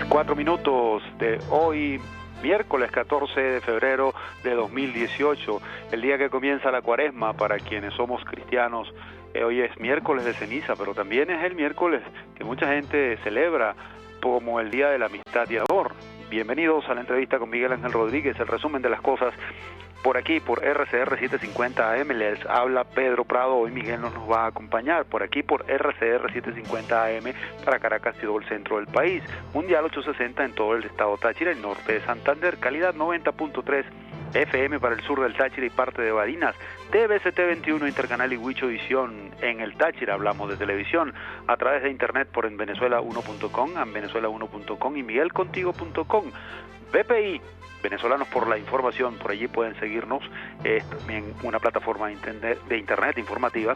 4 minutos de hoy, miércoles 14 de febrero de 2018, el día que comienza la cuaresma para quienes somos cristianos. Hoy es miércoles de ceniza, pero también es el miércoles que mucha gente celebra como el Día de la Amistad y Amor. Bienvenidos a la entrevista con Miguel Ángel Rodríguez, el resumen de las cosas por aquí, por RCR 750 AM. Les habla Pedro Prado. Hoy Miguel nos va a acompañar por aquí, por RCR 750 AM para Caracas y todo el centro del país. Mundial 860 en todo el estado Táchira, el norte de Santander. Calidad 90.3 FM para el sur del Táchira y parte de Barinas. TVCT 21 Intercanal y Huicho Visión en el Táchira. Hablamos de televisión a través de internet por en Venezuela1.com, en Venezuela1.com y miguelcontigo.com. BPI, Venezolanos por la Información, por allí pueden seguirnos. Es también una plataforma de internet informativa,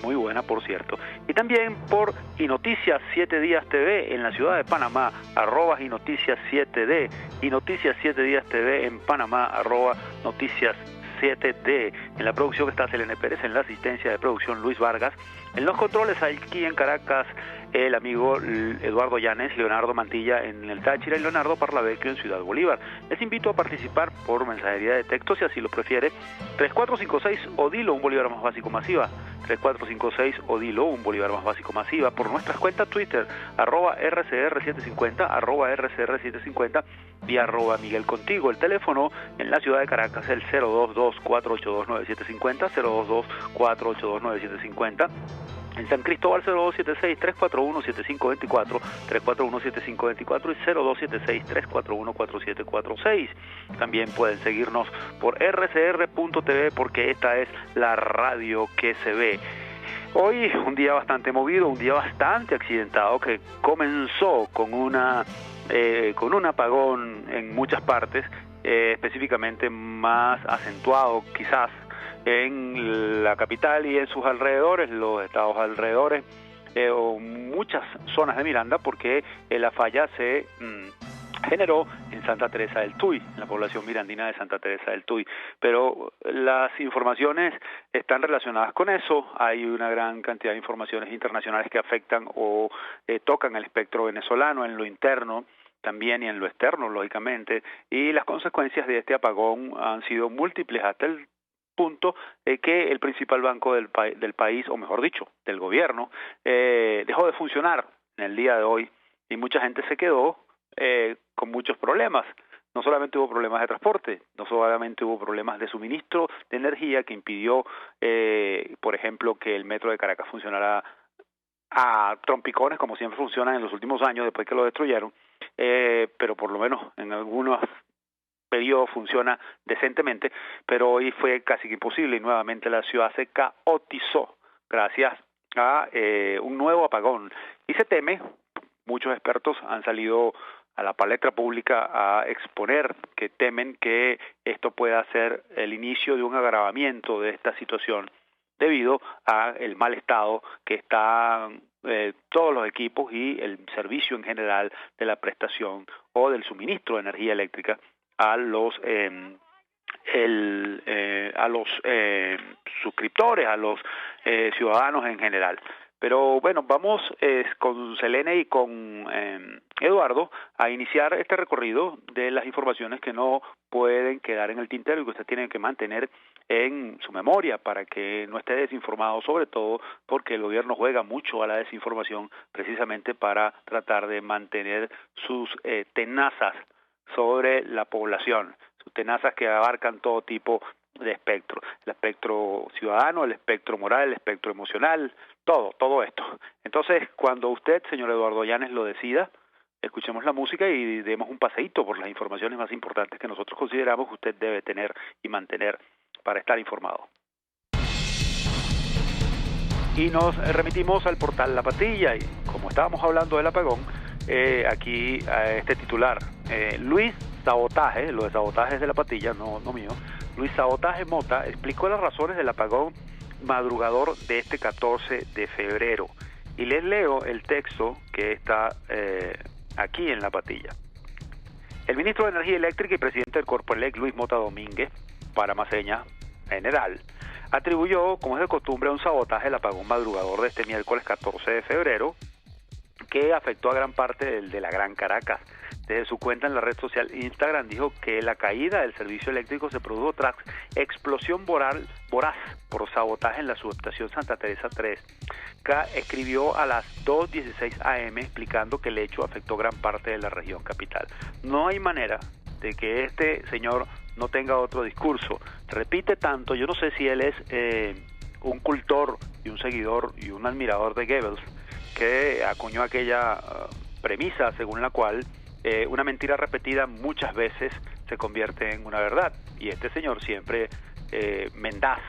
muy buena por cierto. Y también por Inoticias 7 Días TV en la ciudad de Panamá, @ Inoticias 7D, Inoticias 7 Días TV en Panamá, @ Noticias 7D. En la producción está Selene Pérez, en la asistencia de producción Luis Vargas, en los controles aquí en Caracas el amigo Eduardo Llanes, Leonardo Mantilla en el Táchira y Leonardo Parlavecchio en Ciudad Bolívar. Les invito a participar por mensajería de texto, si así lo prefiere, 3456 o dilo un bolívar más básico masiva, 3456 o dilo un bolívar más básico masiva, por nuestras cuentas Twitter, @RCR750, @RCR750 y @Miguel Contigo. El teléfono en la ciudad de Caracas, el 022-482-9750, 022-482-9750. En San Cristóbal 0276-341-7524, 341-7524 y 0276-341-4746. También pueden seguirnos por rcr.tv porque esta es la radio que se ve. Hoy un día bastante movido, un día bastante accidentado que comenzó con un apagón en muchas partes, específicamente más acentuado quizás en la capital y en sus alrededores, los estados alrededores, o muchas zonas de Miranda, porque la falla se generó en Santa Teresa del Tuy, en la población mirandina de Santa Teresa del Tuy. Pero las informaciones están relacionadas con eso. Hay una gran cantidad de informaciones internacionales que afectan o tocan el espectro venezolano en lo interno también y en lo externo, lógicamente, y las consecuencias de este apagón han sido múltiples hasta el punto que el principal banco del país, o mejor dicho, del gobierno, dejó de funcionar en el día de hoy y mucha gente se quedó con muchos problemas. No solamente hubo problemas de transporte, no solamente hubo problemas de suministro de energía que impidió, por ejemplo, que el metro de Caracas funcionara a trompicones como siempre funcionan en los últimos años después que lo destruyeron, pero por lo menos en algunos periodo funciona decentemente, pero hoy fue casi que imposible y nuevamente la ciudad se caotizó gracias a un nuevo apagón. Y se teme, muchos expertos han salido a la palestra pública a exponer que temen que esto pueda ser el inicio de un agravamiento de esta situación debido a el mal estado que están todos los equipos y el servicio en general de la prestación o del suministro de energía eléctrica a los suscriptores, a los ciudadanos en general. Pero bueno, vamos con Selene y con Eduardo a iniciar este recorrido de las informaciones que no pueden quedar en el tintero y que usted tiene que mantener en su memoria para que no esté desinformado, sobre todo porque el gobierno juega mucho a la desinformación precisamente para tratar de mantener sus tenazas sobre la población, sus tenazas que abarcan todo tipo de espectro, el espectro ciudadano, el espectro moral, el espectro emocional, todo esto. Entonces, cuando usted, señor Eduardo Llanes, lo decida, escuchemos la música y demos un paseíto por las informaciones más importantes que nosotros consideramos que usted debe tener y mantener para estar informado. Y nos remitimos al portal La Patilla y como estábamos hablando del apagón, aquí este titular, Luis Sabotaje, lo de sabotaje es de La Patilla, no mío, Luis Sabotaje Mota explicó las razones del apagón madrugador de este 14 de febrero. Y les leo el texto que está aquí en La Patilla. El ministro de Energía Eléctrica y presidente del Corpoelec, Luis Mota Domínguez, para más señas general, atribuyó, como es de costumbre, a un sabotaje el apagón madrugador de este miércoles 14 de febrero, que afectó a gran parte de la Gran Caracas. Desde su cuenta en la red social Instagram dijo que la caída del servicio eléctrico se produjo tras explosión voraz por sabotaje en la subestación Santa Teresa 3. Escribió a las 2:16 am explicando que el hecho afectó gran parte de la región capital. No hay manera de que este señor no tenga otro discurso. Repite tanto, yo no sé si él es un cultor y un seguidor y un admirador de Goebbels, que acuñó aquella premisa según la cual una mentira repetida muchas veces se convierte en una verdad, y este señor siempre mendaz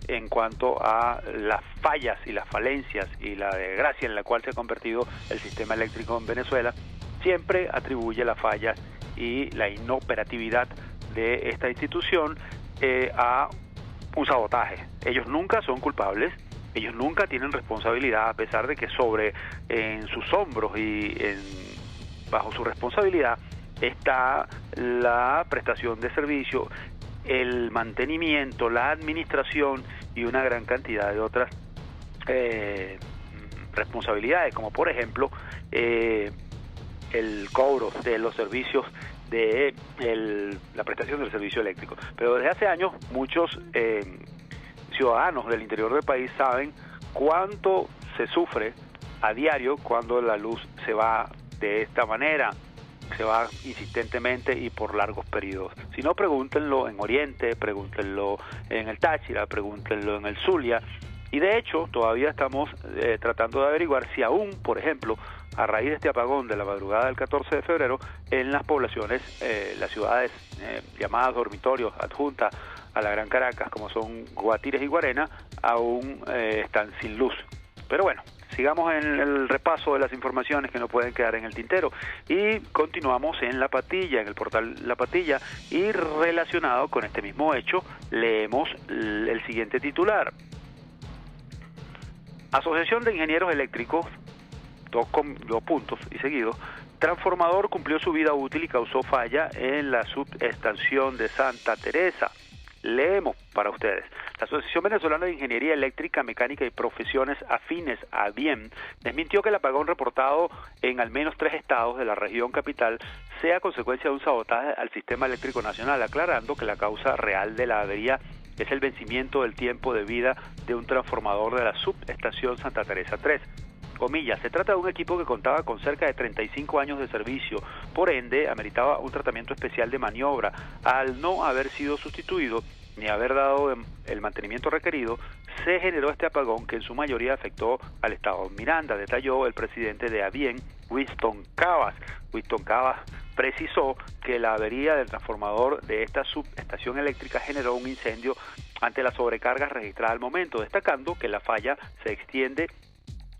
en cuanto a las fallas y las falencias y la desgracia en la cual se ha convertido el sistema eléctrico en Venezuela, siempre atribuye las fallas y la inoperatividad de esta institución a un sabotaje. Ellos nunca son culpables, ellos nunca tienen responsabilidad, a pesar de que en sus hombros y bajo su responsabilidad está la prestación de servicio, el mantenimiento, la administración y una gran cantidad de otras responsabilidades, como por ejemplo el cobro de los servicios de la prestación del servicio eléctrico. Pero desde hace años muchos ciudadanos del interior del país saben cuánto se sufre a diario cuando la luz se va de esta manera, se va insistentemente y por largos periodos. Si no, pregúntenlo en Oriente, pregúntenlo en el Táchira, pregúntenlo en el Zulia, y de hecho todavía estamos tratando de averiguar si aún, por ejemplo, a raíz de este apagón de la madrugada del 14 de febrero, en las poblaciones, las ciudades llamadas dormitorios adjuntas a la Gran Caracas, como son Guatires y Guarena, aún están sin luz. Pero bueno, sigamos en el repaso de las informaciones que no pueden quedar en el tintero y continuamos en La Patilla, en el portal La Patilla, y relacionado con este mismo hecho leemos el siguiente titular: Asociación de Ingenieros Eléctricos, dos puntos y seguidos, transformador cumplió su vida útil y causó falla en la subestación de Santa Teresa. Leemos para ustedes. La Asociación Venezolana de Ingeniería Eléctrica, Mecánica y Profesiones Afines a BIEM desmintió que el apagón reportado en al menos 3 estados de la región capital sea consecuencia de un sabotaje al sistema eléctrico nacional, aclarando que la causa real de la avería es el vencimiento del tiempo de vida de un transformador de la subestación Santa Teresa 3. Comillas, se trata de un equipo que contaba con cerca de 35 años de servicio, por ende ameritaba un tratamiento especial de maniobra. Al no haber sido sustituido ni haber dado el mantenimiento requerido, se generó este apagón que en su mayoría afectó al estado Miranda, detalló el presidente de ABIEM, Winston Cavas. Winston Cavas precisó que la avería del transformador de esta subestación eléctrica generó un incendio ante la sobrecarga registrada al momento, destacando que la falla se extiende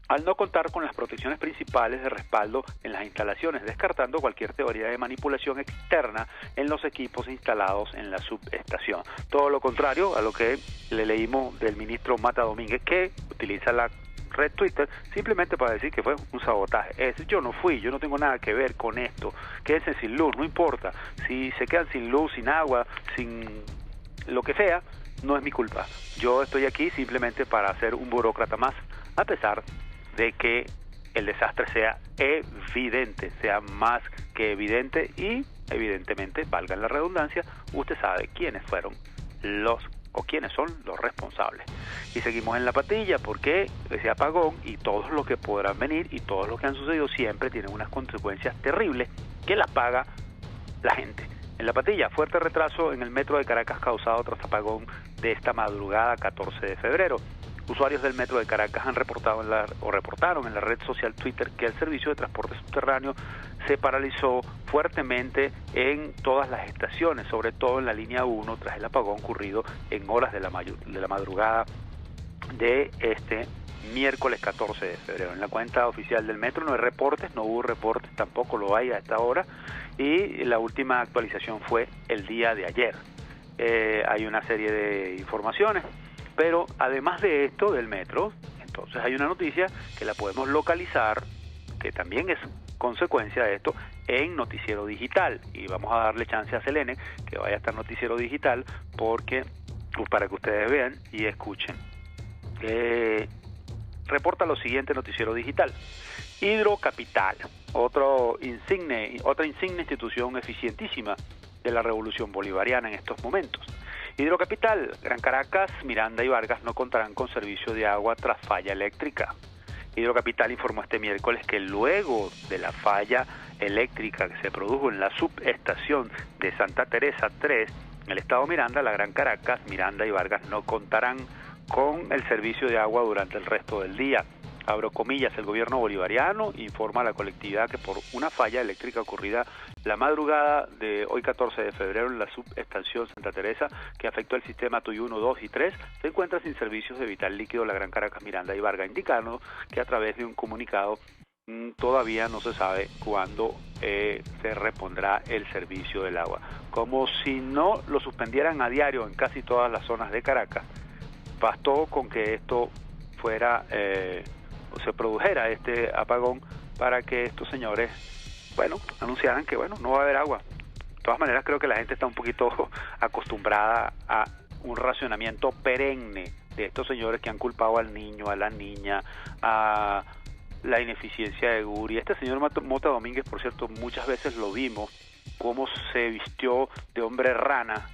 al no contar con las protecciones principales de respaldo en las instalaciones, descartando cualquier teoría de manipulación externa en los equipos instalados en la subestación. Todo lo contrario a lo que le leímos del ministro Mata Domínguez, que utiliza la red Twitter simplemente para decir que fue un sabotaje. Yo no fui, yo no tengo nada que ver con esto. Quédense sin luz, no importa. Si se quedan sin luz, sin agua, sin lo que sea, no es mi culpa. Yo estoy aquí simplemente para ser un burócrata más, a pesar de que el desastre sea evidente, sea más que evidente, y evidentemente, valga la redundancia, usted sabe quiénes fueron quiénes son los responsables. Y seguimos en La Patilla porque ese apagón y todos los que podrán venir y todos los que han sucedido siempre tienen unas consecuencias terribles que las paga la gente. En La Patilla, fuerte retraso en el metro de Caracas causado tras apagón de esta madrugada 14 de febrero. Usuarios del metro de Caracas reportaron en la red social Twitter que el servicio de transporte subterráneo se paralizó fuertemente en todas las estaciones, sobre todo en la línea 1, tras el apagón ocurrido en horas de la madrugada de este miércoles 14 de febrero. En la cuenta oficial del metro no hay reportes, no hubo reportes, tampoco lo hay a esta hora, y la última actualización fue el día de ayer. Hay una serie de informaciones. Pero además de esto del metro, entonces hay una noticia que la podemos localizar, que también es consecuencia de esto, en Noticiero Digital. Y vamos a darle chance a Selene que vaya a estar Noticiero Digital, porque para que ustedes vean y escuchen. Reporta lo siguiente Noticiero Digital. Hidrocapital, otra insigne institución eficientísima de la revolución bolivariana en estos momentos. Hidrocapital, Gran Caracas, Miranda y Vargas no contarán con servicio de agua tras falla eléctrica. Hidrocapital informó este miércoles que luego de la falla eléctrica que se produjo en la subestación de Santa Teresa 3, en el estado Miranda, la Gran Caracas, Miranda y Vargas no contarán con el servicio de agua durante el resto del día. Abro comillas, el gobierno bolivariano informa a la colectividad que por una falla eléctrica ocurrida la madrugada de hoy 14 de febrero en la subestación Santa Teresa, que afectó el sistema TUI 1, 2 y 3, se encuentra sin servicios de vital líquido la Gran Caracas, Miranda y Vargas, indicando que a través de un comunicado todavía no se sabe cuándo se repondrá el servicio del agua. Como si no lo suspendieran a diario en casi todas las zonas de Caracas, bastó con que esto fuera... se produjera este apagón para que estos señores, anunciaran que, no va a haber agua. De todas maneras, creo que la gente está un poquito acostumbrada a un racionamiento perenne de estos señores que han culpado al niño, a la niña, a la ineficiencia de Guri. Este señor Mota Domínguez, por cierto, muchas veces lo vimos, cómo se vistió de hombre rana,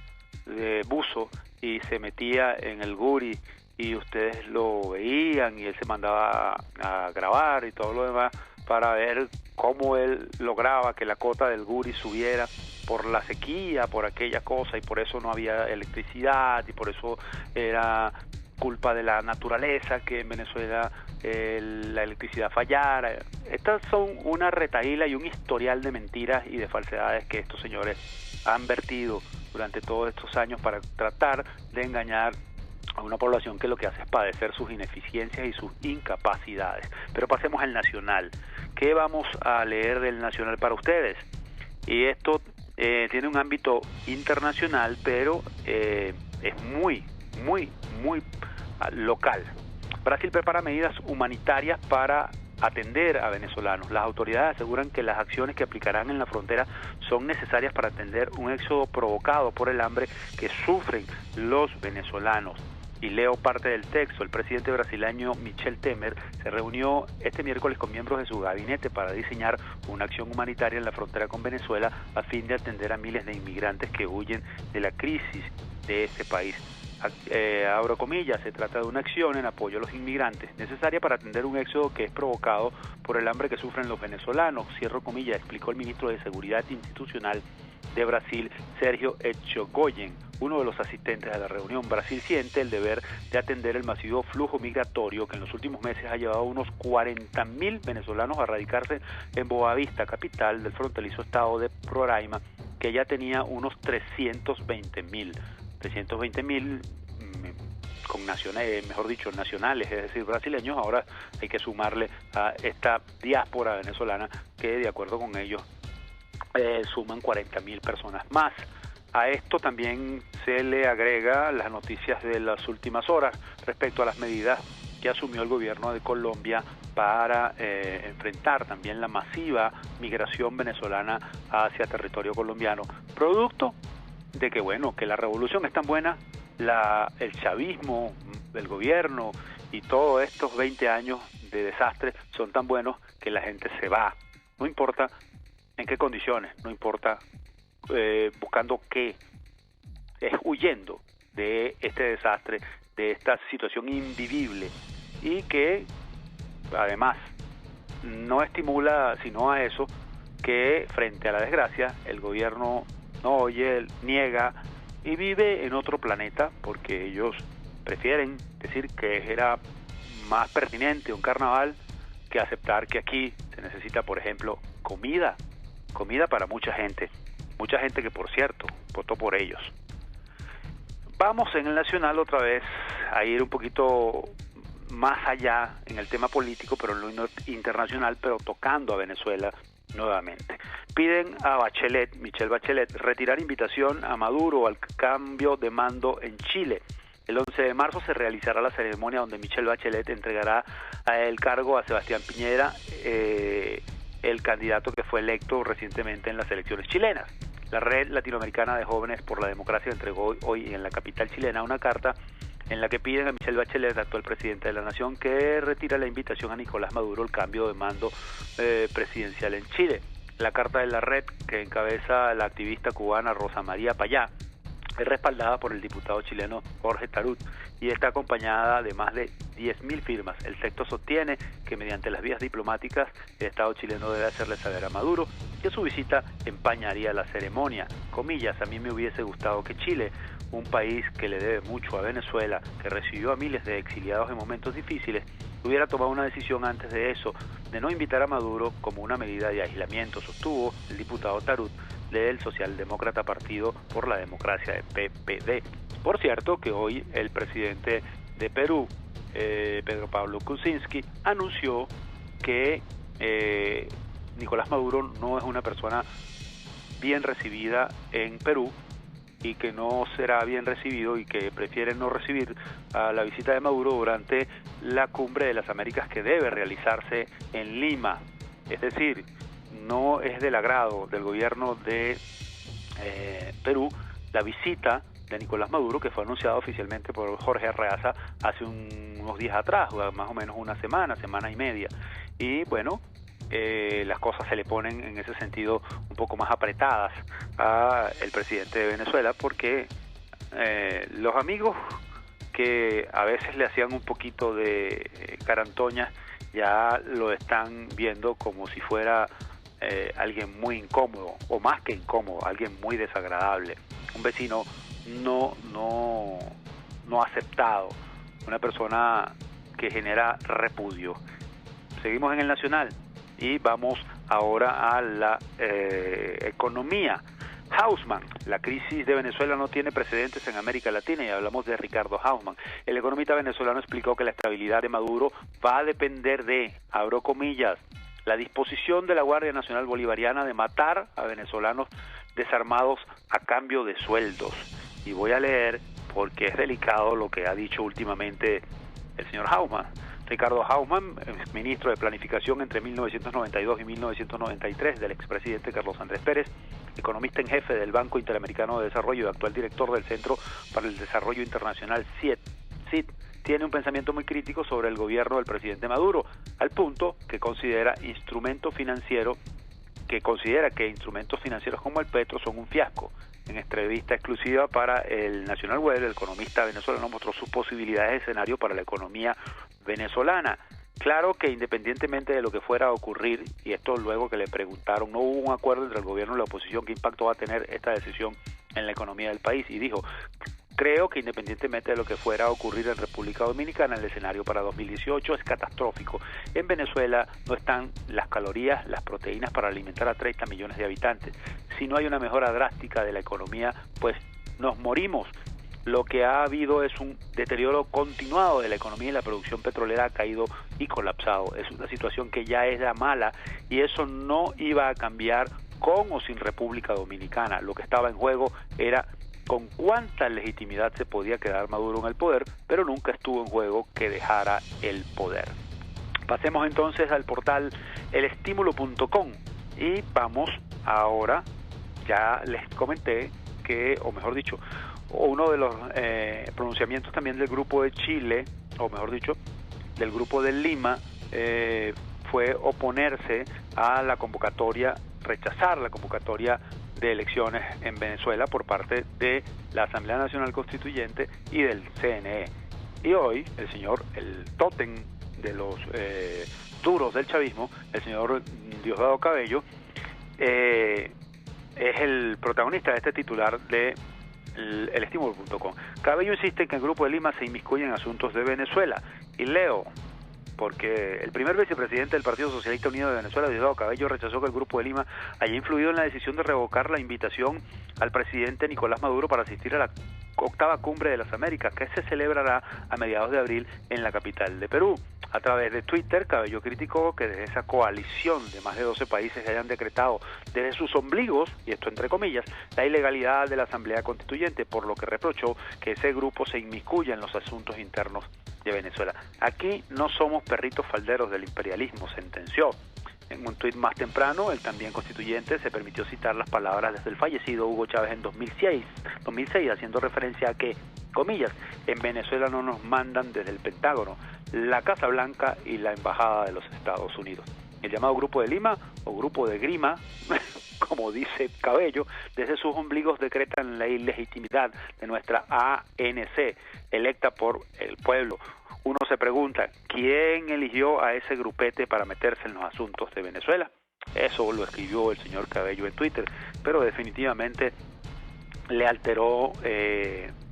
de buzo, y se metía en el Guri, y ustedes lo veían y él se mandaba a grabar y todo lo demás para ver cómo él lograba que la cota del Guri subiera por la sequía, por aquella cosa, y por eso no había electricidad, y por eso era culpa de la naturaleza que en Venezuela la electricidad fallara. Estas son una retahíla y un historial de mentiras y de falsedades que estos señores han vertido durante todos estos años para tratar de engañar a una población que lo que hace es padecer sus ineficiencias y sus incapacidades. Pero pasemos al Nacional. ¿Qué vamos a leer del Nacional para ustedes? Y esto tiene un ámbito internacional, pero es muy local. Brasil prepara medidas humanitarias para atender a venezolanos. Las autoridades aseguran que las acciones que aplicarán en la frontera son necesarias para atender un éxodo provocado por el hambre que sufren los venezolanos. Y leo parte del texto. El presidente brasileño Michel Temer se reunió este miércoles con miembros de su gabinete para diseñar una acción humanitaria en la frontera con Venezuela a fin de atender a miles de inmigrantes que huyen de la crisis de este país. Abro comillas, se trata de una acción en apoyo a los inmigrantes necesaria para atender un éxodo que es provocado por el hambre que sufren los venezolanos, cierro comillas, explicó el ministro de Seguridad Institucional de Brasil, Sergio Etchegoyen, uno de los asistentes a la reunión. Brasil siente el deber de atender el masivo flujo migratorio que en los últimos meses ha llevado a unos 40.000 venezolanos a radicarse en Boavista, capital del fronterizo estado de Roraima, que ya tenía unos 320.000 con nacionales, nacionales, es decir, brasileños. Ahora hay que sumarle a esta diáspora venezolana que, de acuerdo con ellos, suman 40.000 personas más. A esto también se le agrega las noticias de las últimas horas respecto a las medidas que asumió el gobierno de Colombia para enfrentar también la masiva migración venezolana hacia territorio colombiano, producto de que la revolución es tan buena, el chavismo, el gobierno y todos estos 20 años de desastre son tan buenos que la gente se va, no importa en qué condiciones, no importa buscando qué, es huyendo de este desastre, de esta situación invivible, y que además no estimula sino a eso, que frente a la desgracia el gobierno no oye, niega y vive en otro planeta, porque ellos prefieren decir que era más pertinente un carnaval que aceptar que aquí se necesita, por ejemplo, comida para mucha gente que, por cierto, votó por ellos. Vamos en el Nacional otra vez a ir un poquito más allá en el tema político, pero en lo internacional, pero tocando a Venezuela nuevamente. Piden a Michelle Bachelet, retirar invitación a Maduro al cambio de mando en Chile. El 11 de marzo se realizará la ceremonia donde Michelle Bachelet entregará el cargo a Sebastián Piñera, el candidato que fue electo recientemente en las elecciones chilenas. La Red Latinoamericana de Jóvenes por la Democracia entregó hoy en la capital chilena una carta en la que piden a Michelle Bachelet, actual presidente de la Nación, que retire la invitación a Nicolás Maduro al cambio de mando presidencial en Chile. La carta de la red, que encabeza la activista cubana Rosa María Payá, es respaldada por el diputado chileno Jorge Tarut y está acompañada de más de 10.000 firmas. El texto sostiene que mediante las vías diplomáticas el Estado chileno debe hacerle saber a Maduro que su visita empañaría la ceremonia. Comillas, a mí me hubiese gustado que Chile, un país que le debe mucho a Venezuela, que recibió a miles de exiliados en momentos difíciles, hubiera tomado una decisión antes de eso, de no invitar a Maduro como una medida de aislamiento, sostuvo el diputado Tarut del Socialdemócrata Partido por la Democracia de PPD. Por cierto, que hoy el presidente de Perú, Pedro Pablo Kuczynski, anunció que Nicolás Maduro no es una persona bien recibida en Perú y que no será bien recibido y que prefiere no recibir a la visita de Maduro durante la Cumbre de las Américas que debe realizarse en Lima. Es decir, no es del agrado del gobierno de Perú la visita de Nicolás Maduro, que fue anunciada oficialmente por Jorge Arreaza hace unos días atrás, más o menos una semana y media. Y bueno, las cosas se le ponen en ese sentido un poco más apretadas al presidente de Venezuela, porque los amigos que a veces le hacían un poquito de carantoña ya lo están viendo como si fuera alguien muy incómodo, o más que incómodo, alguien muy desagradable, un vecino no aceptado, una persona que genera repudio. Seguimos en el Nacional y vamos ahora a la economía. Hausmann, la crisis de Venezuela no tiene precedentes en América Latina, y hablamos de Ricardo Hausmann. El economista venezolano explicó que la estabilidad de Maduro va a depender de, abro comillas, la disposición de la Guardia Nacional Bolivariana de matar a venezolanos desarmados a cambio de sueldos. Y voy a leer porque es delicado lo que ha dicho últimamente el señor Hausmann. Ricardo Hausmann, ministro de Planificación entre 1992 y 1993 del expresidente Carlos Andrés Pérez, economista en jefe del Banco Interamericano de Desarrollo y actual director del Centro para el Desarrollo Internacional CID, tiene un pensamiento muy crítico sobre el gobierno del presidente Maduro, al punto que considera que instrumentos financieros como el Petro son un fiasco. En entrevista exclusiva para el National Web, el economista venezolano mostró sus posibilidades de escenario para la economía venezolana. Claro que independientemente de lo que fuera a ocurrir, y esto luego que le preguntaron, no hubo un acuerdo entre el gobierno y la oposición, ¿qué impacto va a tener esta decisión en la economía del país? Y dijo, creo que independientemente de lo que fuera a ocurrir en República Dominicana, el escenario para 2018 es catastrófico. En Venezuela no están las calorías, las proteínas para alimentar a 30 millones de habitantes. Si no hay una mejora drástica de la economía, pues nos morimos. Lo que ha habido es un deterioro continuado de la economía y la producción petrolera ha caído y colapsado. Es una situación que ya es la mala y eso no iba a cambiar con o sin República Dominicana. Lo que estaba en juego era con cuánta legitimidad se podía quedar Maduro en el poder, pero nunca estuvo en juego que dejara el poder. Pasemos entonces al portal elestimulo.com y vamos ahora, ya les comenté que, o mejor dicho, uno de los pronunciamientos también del Grupo de Chile, o mejor dicho, del Grupo de Lima, fue oponerse a la convocatoria, rechazar la convocatoria de elecciones en Venezuela por parte de la Asamblea Nacional Constituyente y del CNE. Y hoy el tótem de los duros del chavismo, el señor Diosdado Cabello, es el protagonista de este titular de elestimulo.com. Cabello insiste en que el Grupo de Lima se inmiscuye en asuntos de Venezuela. Y leo, porque el primer vicepresidente del Partido Socialista Unido de Venezuela, Diosdado Cabello, rechazó que el Grupo de Lima haya influido en la decisión de revocar la invitación al presidente Nicolás Maduro para asistir a la octava Cumbre de las Américas, que se celebrará a mediados de abril en la capital de Perú. A través de Twitter, Cabello criticó que desde esa coalición de más de 12 países hayan decretado desde sus ombligos, y esto entre comillas, la ilegalidad de la Asamblea Constituyente, por lo que reprochó que ese grupo se inmiscuya en los asuntos internos de Venezuela. Aquí no somos perritos falderos del imperialismo, sentenció. En un tuit más temprano, el también constituyente se permitió citar las palabras desde el fallecido Hugo Chávez en 2006, haciendo referencia a que comillas, en Venezuela no nos mandan desde el Pentágono, la Casa Blanca y la Embajada de los Estados Unidos. El llamado Grupo de Lima o Grupo de Grima, como dice Cabello, desde sus ombligos decretan la ilegitimidad de nuestra ANC, electa por el pueblo. Uno se pregunta, ¿quién eligió a ese grupete para meterse en los asuntos de Venezuela? Eso lo escribió el señor Cabello en Twitter, pero definitivamente le alteró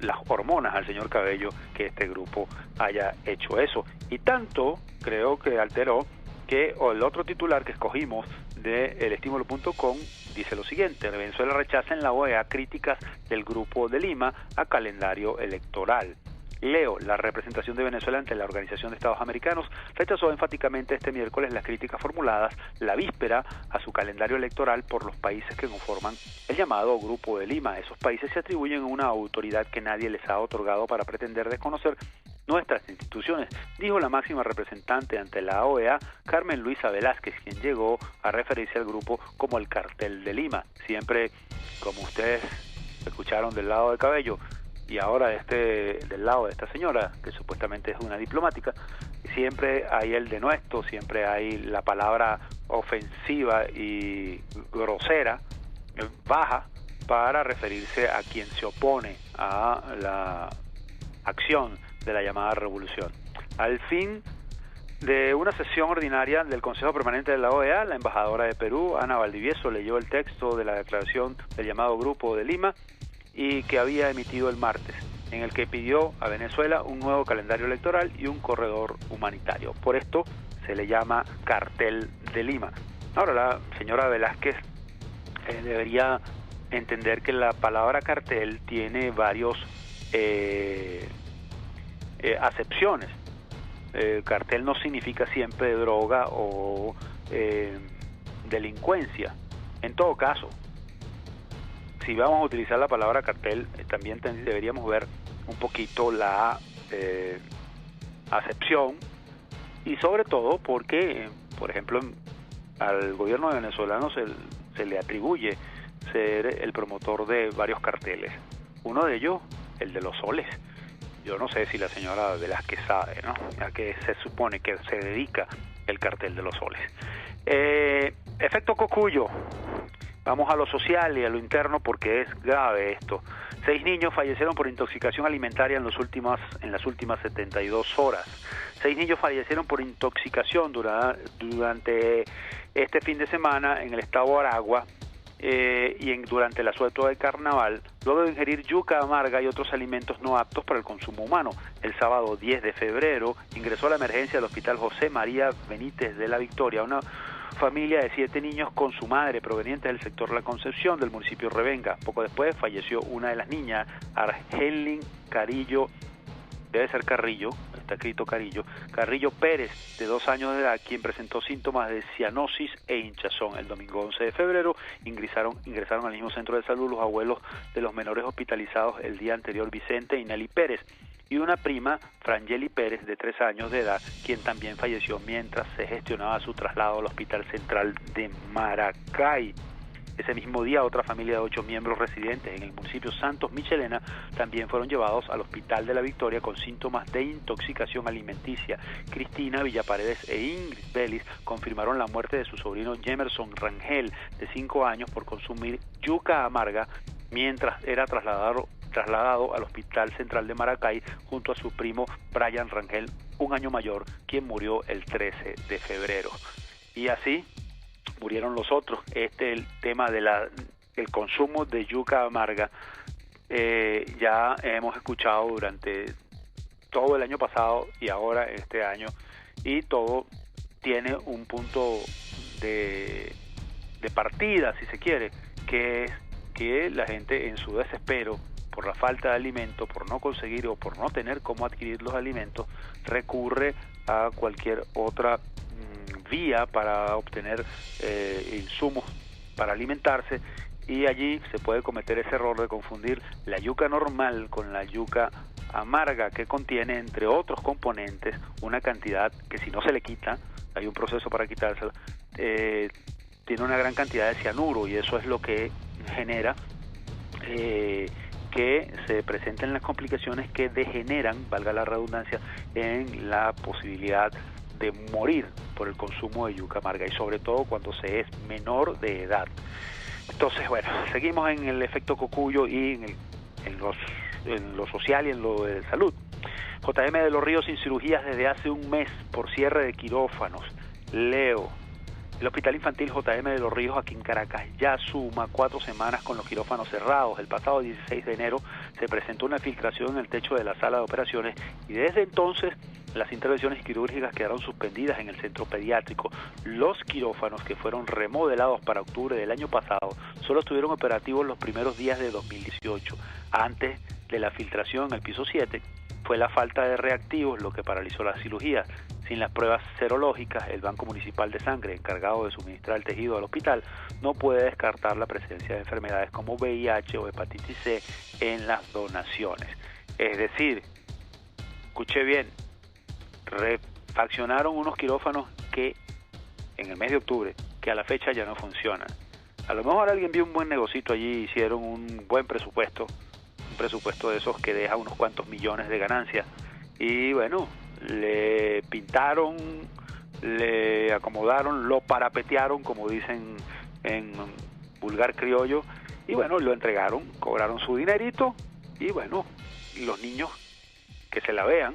las hormonas al señor Cabello que este grupo haya hecho eso. Y tanto creo que alteró que el otro titular que escogimos de elestimulo.com dice lo siguiente: Venezuela rechaza en la OEA críticas del Grupo de Lima a calendario electoral. Leo, la representación de Venezuela ante la Organización de Estados Americanos rechazó enfáticamente este miércoles las críticas formuladas la víspera a su calendario electoral por los países que conforman el llamado Grupo de Lima. Esos países se atribuyen una autoridad que nadie les ha otorgado para pretender desconocer nuestras instituciones, dijo la máxima representante ante la OEA, Carmen Luisa Velázquez, quien llegó a referirse al grupo como el Cartel de Lima. Siempre, como ustedes escucharon del lado de Cabello, y ahora del lado de esta señora, que supuestamente es una diplomática, siempre hay el denuesto, siempre hay la palabra ofensiva y grosera, baja, para referirse a quien se opone a la acción de la llamada revolución. Al fin de una sesión ordinaria del Consejo Permanente de la OEA, la embajadora de Perú, Ana Valdivieso, leyó el texto de la declaración del llamado Grupo de Lima y que había emitido el martes, en el que pidió a Venezuela un nuevo calendario electoral y un corredor humanitario. Por esto se le llama Cartel de Lima. Ahora, la señora Velázquez debería entender que la palabra cartel tiene varios acepciones. Cartel no significa siempre droga o delincuencia. En todo caso, si vamos a utilizar la palabra cartel, también deberíamos ver un poquito la acepción, y sobre todo porque, por ejemplo, al gobierno venezolano se le atribuye ser el promotor de varios carteles. Uno de ellos, el de los soles. Yo no sé si la señora Velázquez sabe, ¿no?, a qué se supone que se dedica el Cartel de los Soles. Efecto Cocuyo. Vamos a lo social y a lo interno porque es grave esto. 6 niños fallecieron por intoxicación alimentaria en las últimas 72 horas. 6 niños fallecieron por intoxicación durante este fin de semana en el estado de Aragua durante el asueto de carnaval, luego de ingerir yuca amarga y otros alimentos no aptos para el consumo humano. El sábado 10 de febrero ingresó a la emergencia del Hospital José María Benítez de La Victoria una familia de 7 niños con su madre provenientes del sector La Concepción del municipio de Revenga. Poco después falleció una de las niñas, Argelin Carillo, debe ser Carrillo, está escrito Carrillo Pérez, de 2 años de edad, quien presentó síntomas de cianosis e hinchazón. El domingo 11 de febrero ingresaron al mismo centro de salud los abuelos de los menores hospitalizados el día anterior, Vicente y Nelly Pérez, y una prima, Frangeli Pérez, de 3 años de edad, quien también falleció mientras se gestionaba su traslado al Hospital Central de Maracay. Ese mismo día, otra familia de 8 miembros residentes en el municipio Santos Michelena también fueron llevados al Hospital de La Victoria con síntomas de intoxicación alimenticia. Cristina Villaparedes e Ingrid Vélez confirmaron la muerte de su sobrino Jemerson Rangel, de 5 años, por consumir yuca amarga mientras era trasladado al Hospital Central de Maracay junto a su primo Brian Rangel, 1 año mayor, quien murió el 13 de febrero. Y así murieron los otros. El tema de el consumo de yuca amarga ya hemos escuchado durante todo el año pasado y ahora este año, y todo tiene un punto de partida, si se quiere, que es que la gente, en su desespero por la falta de alimento, por no conseguir o por no tener cómo adquirir los alimentos, recurre a cualquier otra vía para obtener insumos para alimentarse, y allí se puede cometer ese error de confundir la yuca normal con la yuca amarga, que contiene, entre otros componentes, una cantidad que, si no se le quita, hay un proceso para quitársela, tiene una gran cantidad de cianuro, y eso es lo que genera que se presenten las complicaciones que degeneran, valga la redundancia, en la posibilidad de morir por el consumo de yuca amarga, y sobre todo cuando se es menor de edad. Entonces, bueno, seguimos en el efecto cocuyo y en lo social y en lo de salud. JM de los Ríos sin cirugías desde hace un mes por cierre de quirófanos. Leo. El Hospital Infantil JM de los Ríos aquí en Caracas ya suma 4 semanas con los quirófanos cerrados. El pasado 16 de enero se presentó una filtración en el techo de la sala de operaciones y desde entonces las intervenciones quirúrgicas quedaron suspendidas en el centro pediátrico. Los quirófanos, que fueron remodelados para octubre del año pasado, solo estuvieron operativos los primeros días de 2018. Antes de la filtración en el piso 7, fue la falta de reactivos lo que paralizó las cirugías. Sin las pruebas serológicas, el Banco Municipal de Sangre, encargado de suministrar el tejido al hospital, no puede descartar la presencia de enfermedades como VIH o hepatitis C en las donaciones. Es decir, escuché bien, refaccionaron unos quirófanos que en el mes de octubre, que a la fecha ya no funcionan. A lo mejor alguien vio un buen negocito allí, hicieron un buen presupuesto, un presupuesto de esos que deja unos cuantos millones de ganancias, y bueno, le pintaron, le acomodaron, lo parapetearon, como dicen en vulgar criollo, y bueno, lo entregaron, cobraron su dinerito, y bueno, los niños que se la vean,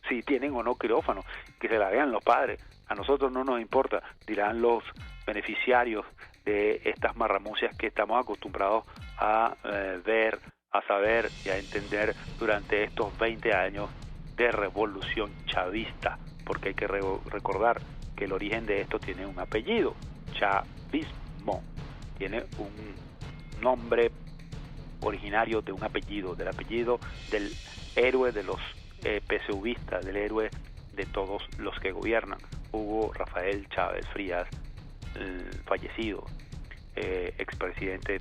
si tienen o no quirófano, que se la vean los padres. A nosotros no nos importa, dirán los beneficiarios de estas marramucias que estamos acostumbrados a ver, a saber y a entender durante estos 20 años de revolución chavista, porque hay que recordar que el origen de esto tiene un apellido, chavismo, tiene un nombre originario de un apellido, del apellido del héroe de los PSUvistas, del héroe de todos los que gobiernan, Hugo Rafael Chávez Frías, el fallecido expresidente,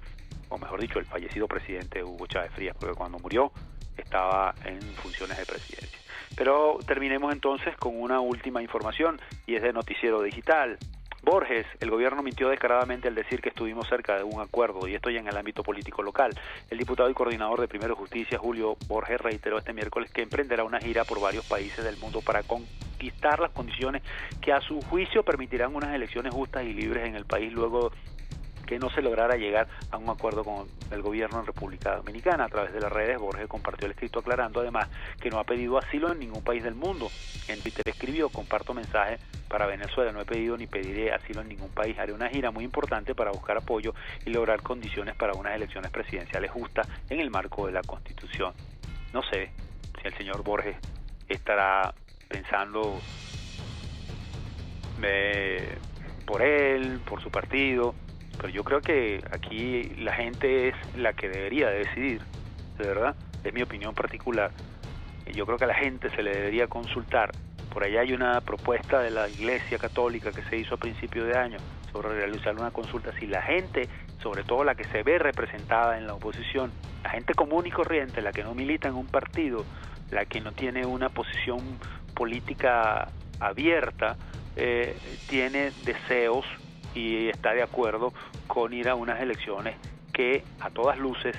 o mejor dicho, el fallecido presidente Hugo Chávez Frías, porque cuando murió estaba en funciones de presidencia. Pero terminemos entonces con una última información, y es de Noticiero Digital. Borges, el gobierno mintió descaradamente al decir que estuvimos cerca de un acuerdo, y esto ya en el ámbito político local. El diputado y coordinador de Primero Justicia, Julio Borges, reiteró este miércoles que emprenderá una gira por varios países del mundo para conquistar las condiciones que a su juicio permitirán unas elecciones justas y libres en el país luego que no se lograra llegar a un acuerdo con el gobierno en República Dominicana. A través de las redes, Borges compartió el escrito aclarando además que no ha pedido asilo en ningún país del mundo. En Twitter escribió: comparto mensaje para Venezuela, no he pedido ni pediré asilo en ningún país, haré una gira muy importante para buscar apoyo y lograr condiciones para unas elecciones presidenciales justas en el marco de la Constitución. No sé si el señor Borges estará pensando por él, por su partido, pero yo creo que aquí la gente es la que debería decidir, de verdad, es mi opinión particular. Yo creo que a la gente se le debería consultar. Por allá hay una propuesta de la Iglesia Católica que se hizo a principio de año sobre realizar una consulta. Si la gente, sobre todo la que se ve representada en la oposición, la gente común y corriente, la que no milita en un partido, la que no tiene una posición política abierta, tiene deseos y está de acuerdo con ir a unas elecciones que a todas luces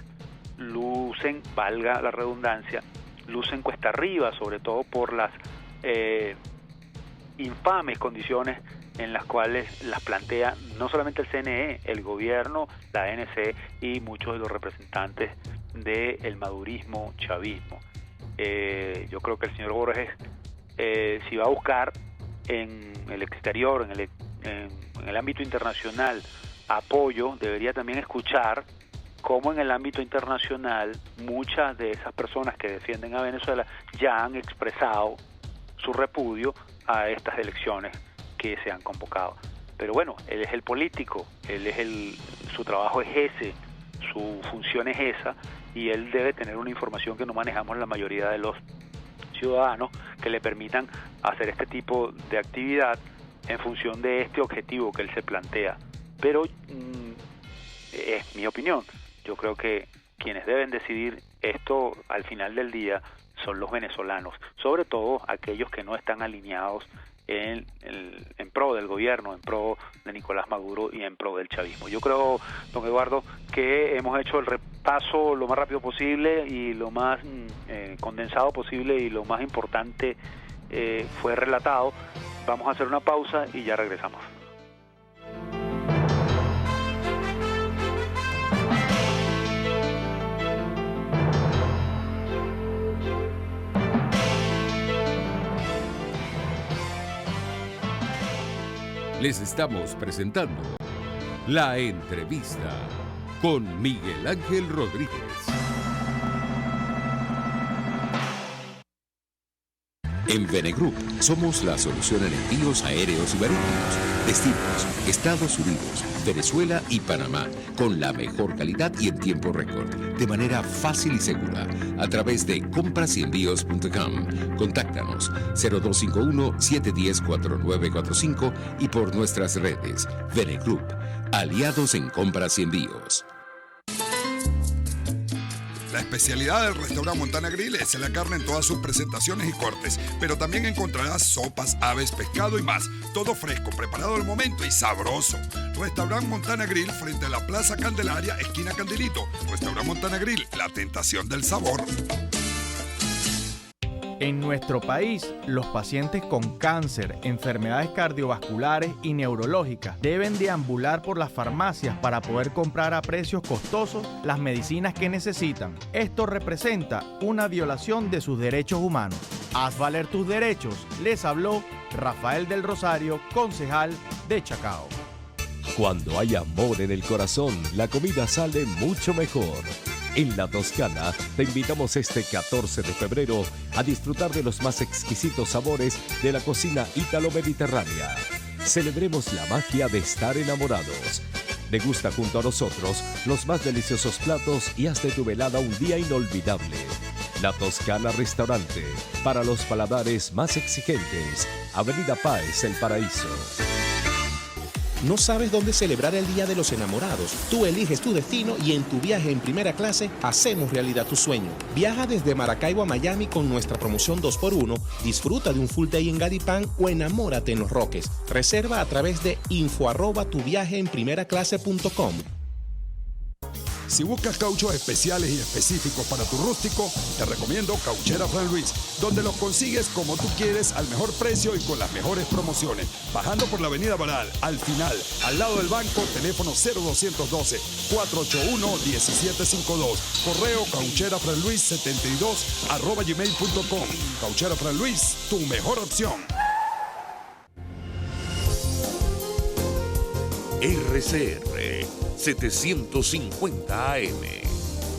lucen, valga la redundancia, lucen cuesta arriba, sobre todo por las infames condiciones en las cuales las plantea no solamente el CNE, el gobierno, la ANC y muchos de los representantes del madurismo chavismo. Yo creo que el señor Borges, si va a buscar en el exterior, en el ámbito internacional apoyo, debería también escuchar cómo en el ámbito internacional muchas de esas personas que defienden a Venezuela ya han expresado su repudio a estas elecciones que se han convocado. Pero bueno, él es el político, su trabajo es ese, su función es esa, y él debe tener una información que no manejamos la mayoría de los ciudadanos, que le permitan hacer este tipo de actividad en función de este objetivo que él se plantea. Pero es mi opinión. Yo creo que quienes deben decidir esto al final del día son los venezolanos, sobre todo aquellos que no están alineados en pro del gobierno, en pro de Nicolás Maduro y en pro del chavismo. Yo creo, don Eduardo, que hemos hecho el repaso lo más rápido posible y lo más condensado posible, y lo más importante fue relatado. Vamos a hacer una pausa y ya regresamos. Les estamos presentando La Entrevista con Miguel Ángel Rodríguez. En Venegroup somos la solución en envíos aéreos y marítimos, destinos, Estados Unidos, Venezuela y Panamá, con la mejor calidad y en tiempo récord, de manera fácil y segura, a través de comprasenvíos.com. Contáctanos 0251-710-4945 y por nuestras redes. Venegroup, aliados en compras y envíos. La especialidad del restaurante Montana Grill es la carne en todas sus presentaciones y cortes, pero también encontrarás sopas, aves, pescado y más. Todo fresco, preparado al momento y sabroso. Restaurante Montana Grill frente a la Plaza Candelaria, esquina Candelito. Restaurante Montana Grill, la tentación del sabor. En nuestro país, los pacientes con cáncer, enfermedades cardiovasculares y neurológicas deben deambular por las farmacias para poder comprar a precios costosos las medicinas que necesitan. Esto representa una violación de sus derechos humanos. Haz valer tus derechos, les habló Rafael del Rosario, concejal de Chacao. Cuando hay amor en el corazón, la comida sale mucho mejor. En La Toscana te invitamos este 14 de febrero a disfrutar de los más exquisitos sabores de la cocina ítalo-mediterránea. Celebremos la magia de estar enamorados. Degusta junto a nosotros los más deliciosos platos y haz de tu velada un día inolvidable. La Toscana Restaurante, para los paladares más exigentes. Avenida Páez, El Paraíso. ¿No sabes dónde celebrar el Día de los Enamorados? Tú eliges tu destino y en tu viaje en primera clase hacemos realidad tu sueño. Viaja desde Maracaibo a Miami con nuestra promoción 2x1, disfruta de un full day en Garipán o enamórate en Los Roques. Reserva a través de info@tuviajeenprimeraclase.com. Si buscas cauchos especiales y específicos para tu rústico, te recomiendo Cauchera Fran Luis, donde los consigues como tú quieres, al mejor precio y con las mejores promociones. Bajando por la avenida Baral, al final, al lado del banco, teléfono 0212-481-1752. Correo caucherafranluis72@gmail.com. Cauchera Fran Luis, tu mejor opción. RCR 750 AM,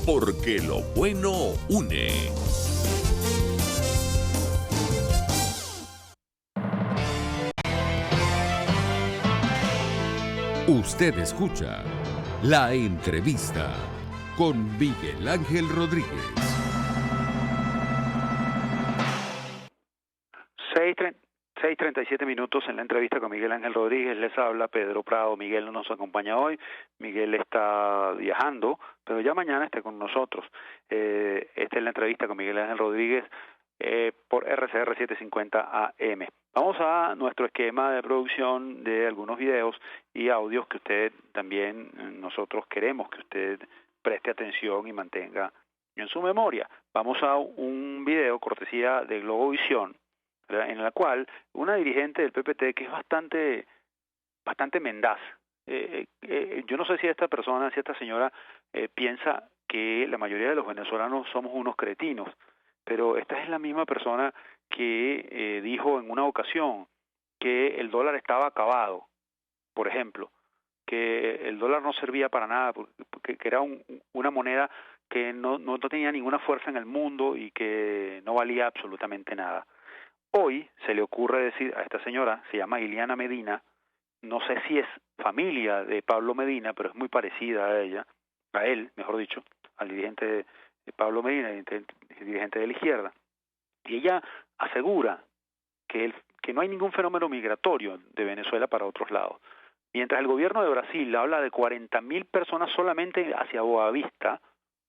porque lo bueno une. Usted escucha La Entrevista con Miguel Ángel Rodríguez. 6:37 minutos en la entrevista con Miguel Ángel Rodríguez. Les habla Pedro Prado. Miguel no nos acompaña hoy. Miguel está viajando, pero ya mañana esté con nosotros. Esta es la entrevista con Miguel Ángel Rodríguez por RCR 750 AM. Vamos a nuestro esquema de producción de algunos videos y audios que usted también, nosotros queremos que usted preste atención y mantenga en su memoria. Vamos a un video cortesía de Globovisión, en la cual una dirigente del PPT que es bastante mendaz. Yo no sé si esta señora piensa que la mayoría de los venezolanos somos unos cretinos, pero esta es la misma persona que dijo en una ocasión que el dólar estaba acabado, por ejemplo, que el dólar no servía para nada, porque que era una moneda que no tenía ninguna fuerza en el mundo y que no valía absolutamente nada. Hoy se le ocurre decir a esta señora, se llama Ileana Medina, no sé si es familia de Pablo Medina, pero es muy parecida a él, mejor dicho, al dirigente de Pablo Medina, el dirigente de la izquierda. Y ella asegura que no hay ningún fenómeno migratorio de Venezuela para otros lados. Mientras el gobierno de Brasil habla de 40.000 personas solamente hacia Boavista,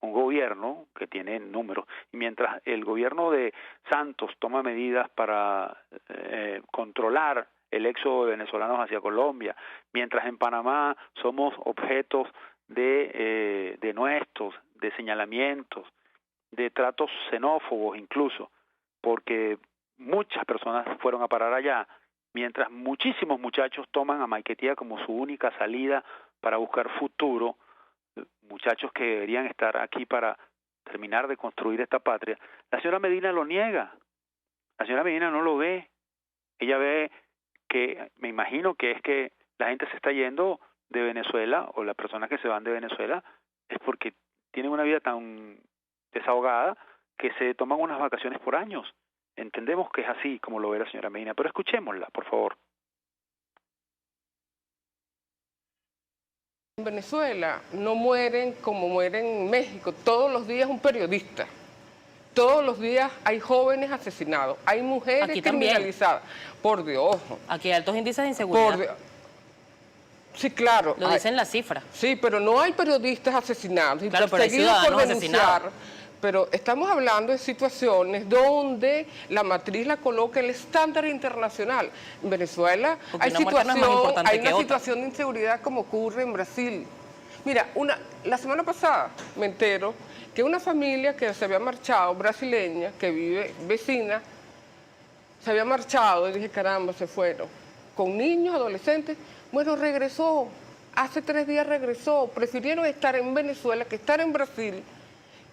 un gobierno que tiene números, y mientras el gobierno de Santos toma medidas para controlar el éxodo de venezolanos hacia Colombia, mientras en Panamá somos objetos de denuestos, de señalamientos, de tratos xenófobos incluso, porque muchas personas fueron a parar allá, mientras muchísimos muchachos toman a Maiquetía como su única salida para buscar futuro, muchachos que deberían estar aquí para terminar de construir esta patria. La señora Medina lo niega, la señora Medina no lo ve, ella ve que, me imagino que es que la gente se está yendo de Venezuela, o las personas que se van de Venezuela, es porque tienen una vida tan desahogada que se toman unas vacaciones por años. Entendemos que es así como lo ve la señora Medina, pero escuchémosla, por favor. En Venezuela no mueren como mueren en México, todos los días un periodista, todos los días hay jóvenes asesinados, hay mujeres Aquí criminalizadas, por Dios. Aquí hay altos índices de inseguridad. Sí, claro. Lo dicen las cifras. Sí, pero no hay periodistas asesinados y claro, perseguidos por denunciar. Asesinados. Pero estamos hablando de situaciones donde la matriz la coloca el estándar internacional. En Venezuela hay una situación de inseguridad como ocurre en Brasil. Mira, la semana pasada me entero que una familia que se había marchado, brasileña, que vive vecina, se había marchado y dije, caramba, se fueron. Con niños, adolescentes, bueno, regresó. Hace 3 días regresó. Prefirieron estar en Venezuela que estar en Brasil,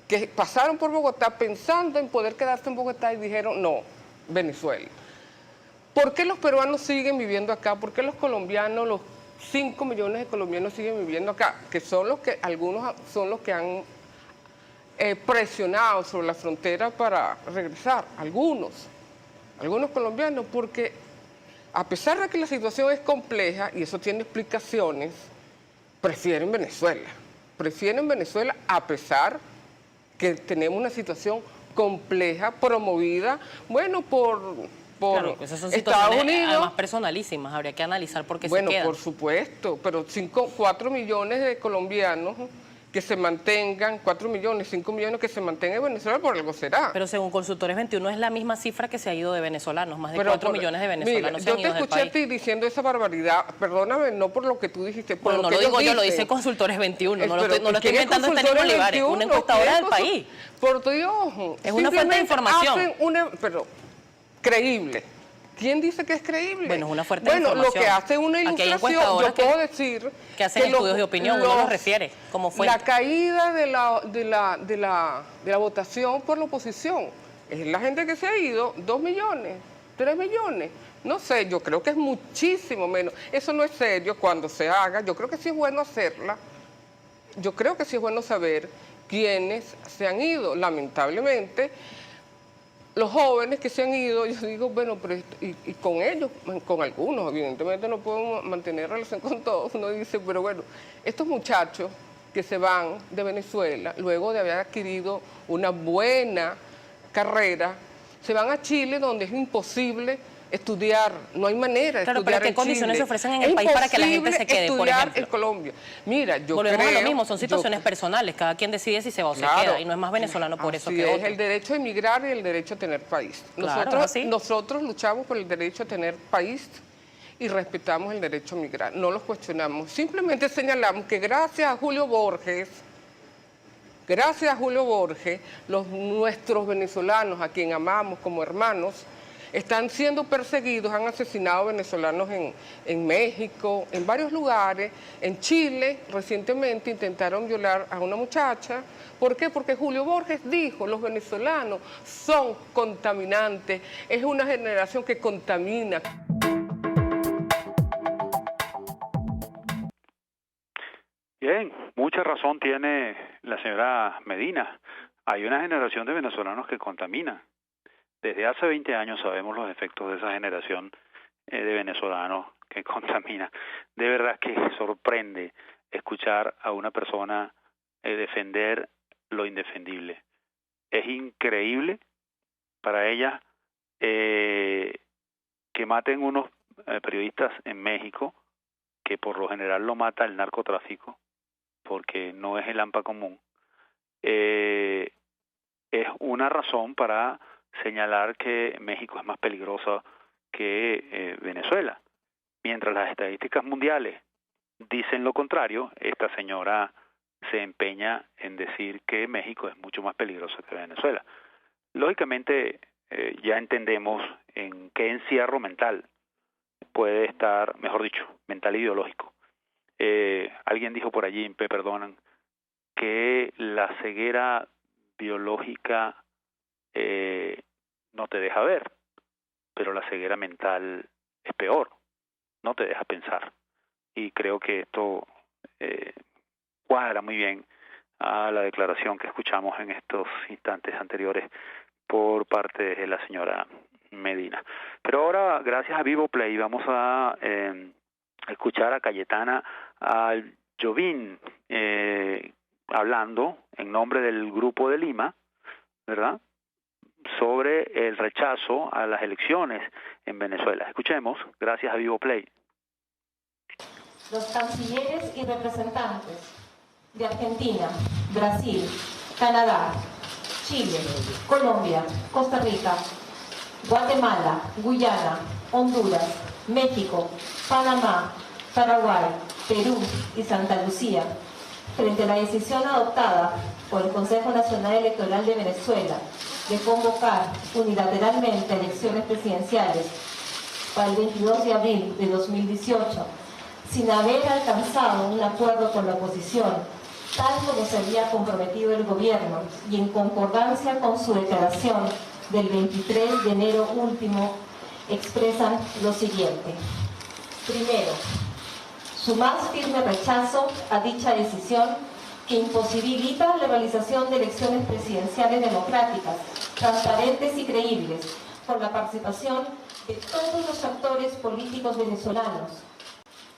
que pasaron por Bogotá pensando en poder quedarse en Bogotá y dijeron, no, Venezuela. ¿Por qué los peruanos siguen viviendo acá? ¿Por qué los colombianos, los 5 millones de colombianos siguen viviendo acá? Que son los que, algunos son los que han presionado sobre la frontera para regresar, algunos colombianos, porque a pesar de que la situación es compleja, y eso tiene explicaciones, prefieren Venezuela a pesar que tenemos una situación compleja, promovida, bueno, por claro, esas son Estados Unidos. Además personalísimas, habría que analizar por qué se quedan. Bueno, por supuesto, pero 4 millones de colombianos que se mantengan, 4 millones, 5 millones que se mantengan en Venezuela, por algo será. Pero según Consultores 21 es la misma cifra que se ha ido de venezolanos, más de 4 millones de venezolanos se han ido del país. Yo te escuché a ti diciendo esa barbaridad, perdóname, no por lo que tú dijiste, por pero lo no que lo digo yo, dicen. lo dice Consultores 21, no lo estoy inventando Stanley Olivares, una encuestadora del país. Por Dios. Es una fuente de información. Pero creíble. ¿Quién dice que es creíble? Bueno, es una fuerte información. Lo que hace una ilustración, yo puedo decir que hacen estudios de opinión, uno los refiere como fuente. La caída de la votación por la oposición es la gente que se ha ido, 2 millones, 3 millones, no sé, yo creo que es muchísimo menos. Eso no es serio cuando se haga, yo creo que sí es bueno hacerla, yo creo que sí es bueno saber quiénes se han ido, lamentablemente. Los jóvenes que se han ido, yo digo, bueno, pero y con ellos, con algunos, evidentemente no podemos mantener relación con todos, uno dice, pero bueno, estos muchachos que se van de Venezuela, luego de haber adquirido una buena carrera, se van a Chile, donde es imposible estudiar, no hay manera de estudiar en Chile. Claro, pero ¿qué condiciones se ofrecen en el país para que la gente se quede, por ejemplo? En Colombia. Mira, yo volvemos creo... a lo mismo, son situaciones personales, cada quien decide si se va o se queda, y no es más venezolano por eso que otro. Es el derecho a emigrar y el derecho a tener país. Nosotros luchamos por el derecho a tener país y respetamos el derecho a emigrar, no los cuestionamos, simplemente señalamos que gracias a Julio Borges, nuestros venezolanos, a quien amamos como hermanos, están siendo perseguidos, han asesinado venezolanos en México, en varios lugares, en Chile, recientemente intentaron violar a una muchacha. ¿Por qué? Porque Julio Borges dijo, los venezolanos son contaminantes, es una generación que contamina. Bien, mucha razón tiene la señora Medina. Hay una generación de venezolanos que contamina. Desde hace 20 años sabemos los efectos de esa generación de venezolanos que contamina. De verdad que sorprende escuchar a una persona defender lo indefendible. Es increíble para ella que maten unos periodistas en México, que por lo general lo mata el narcotráfico, porque no es el AMPA común. Es una razón para señalar que México es más peligroso que Venezuela. mientras las estadísticas mundiales dicen lo contrario, esta señora se empeña en decir que México es mucho más peligroso que Venezuela. Lógicamente, ya entendemos en qué encierro mental puede estar, mejor dicho, mental e ideológico. Alguien dijo por allí, me perdonan, que la ceguera biológica no te deja ver, pero la ceguera mental es peor, no te deja pensar. Y creo que esto cuadra muy bien a la declaración que escuchamos en estos instantes anteriores por parte de la señora Medina. Pero ahora, gracias a Vivo Play, vamos a escuchar a Cayetana Aljovín hablando en nombre del Grupo de Lima, ¿verdad?, sobre el rechazo a las elecciones en Venezuela. Escuchemos, gracias a Vivo Play. Los cancilleres y representantes de Argentina, Brasil, Canadá, Chile, Colombia, Costa Rica, Guatemala, Guyana, Honduras, México, Panamá, Paraguay, Perú y Santa Lucía, frente a la decisión adoptada por el Consejo Nacional Electoral de Venezuela de convocar unilateralmente elecciones presidenciales para el 22 de abril de 2018, sin haber alcanzado un acuerdo con la oposición, tal como se había comprometido el gobierno y en concordancia con su declaración del 23 de enero último, expresan lo siguiente. Primero, su más firme rechazo a dicha decisión que imposibilita la realización de elecciones presidenciales democráticas, transparentes y creíbles, por la participación de todos los actores políticos venezolanos,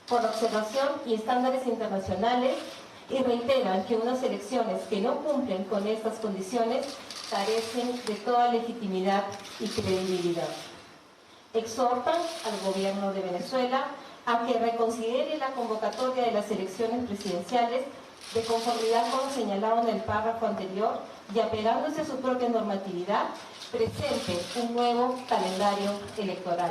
por la observación y estándares internacionales, y reiteran que unas elecciones que no cumplen con estas condiciones carecen de toda legitimidad y credibilidad. Exhortan al gobierno de Venezuela a que reconsidere la convocatoria de las elecciones presidenciales de conformidad con lo señalado en el párrafo anterior y, apegándose a su propia normatividad, presente un nuevo calendario electoral.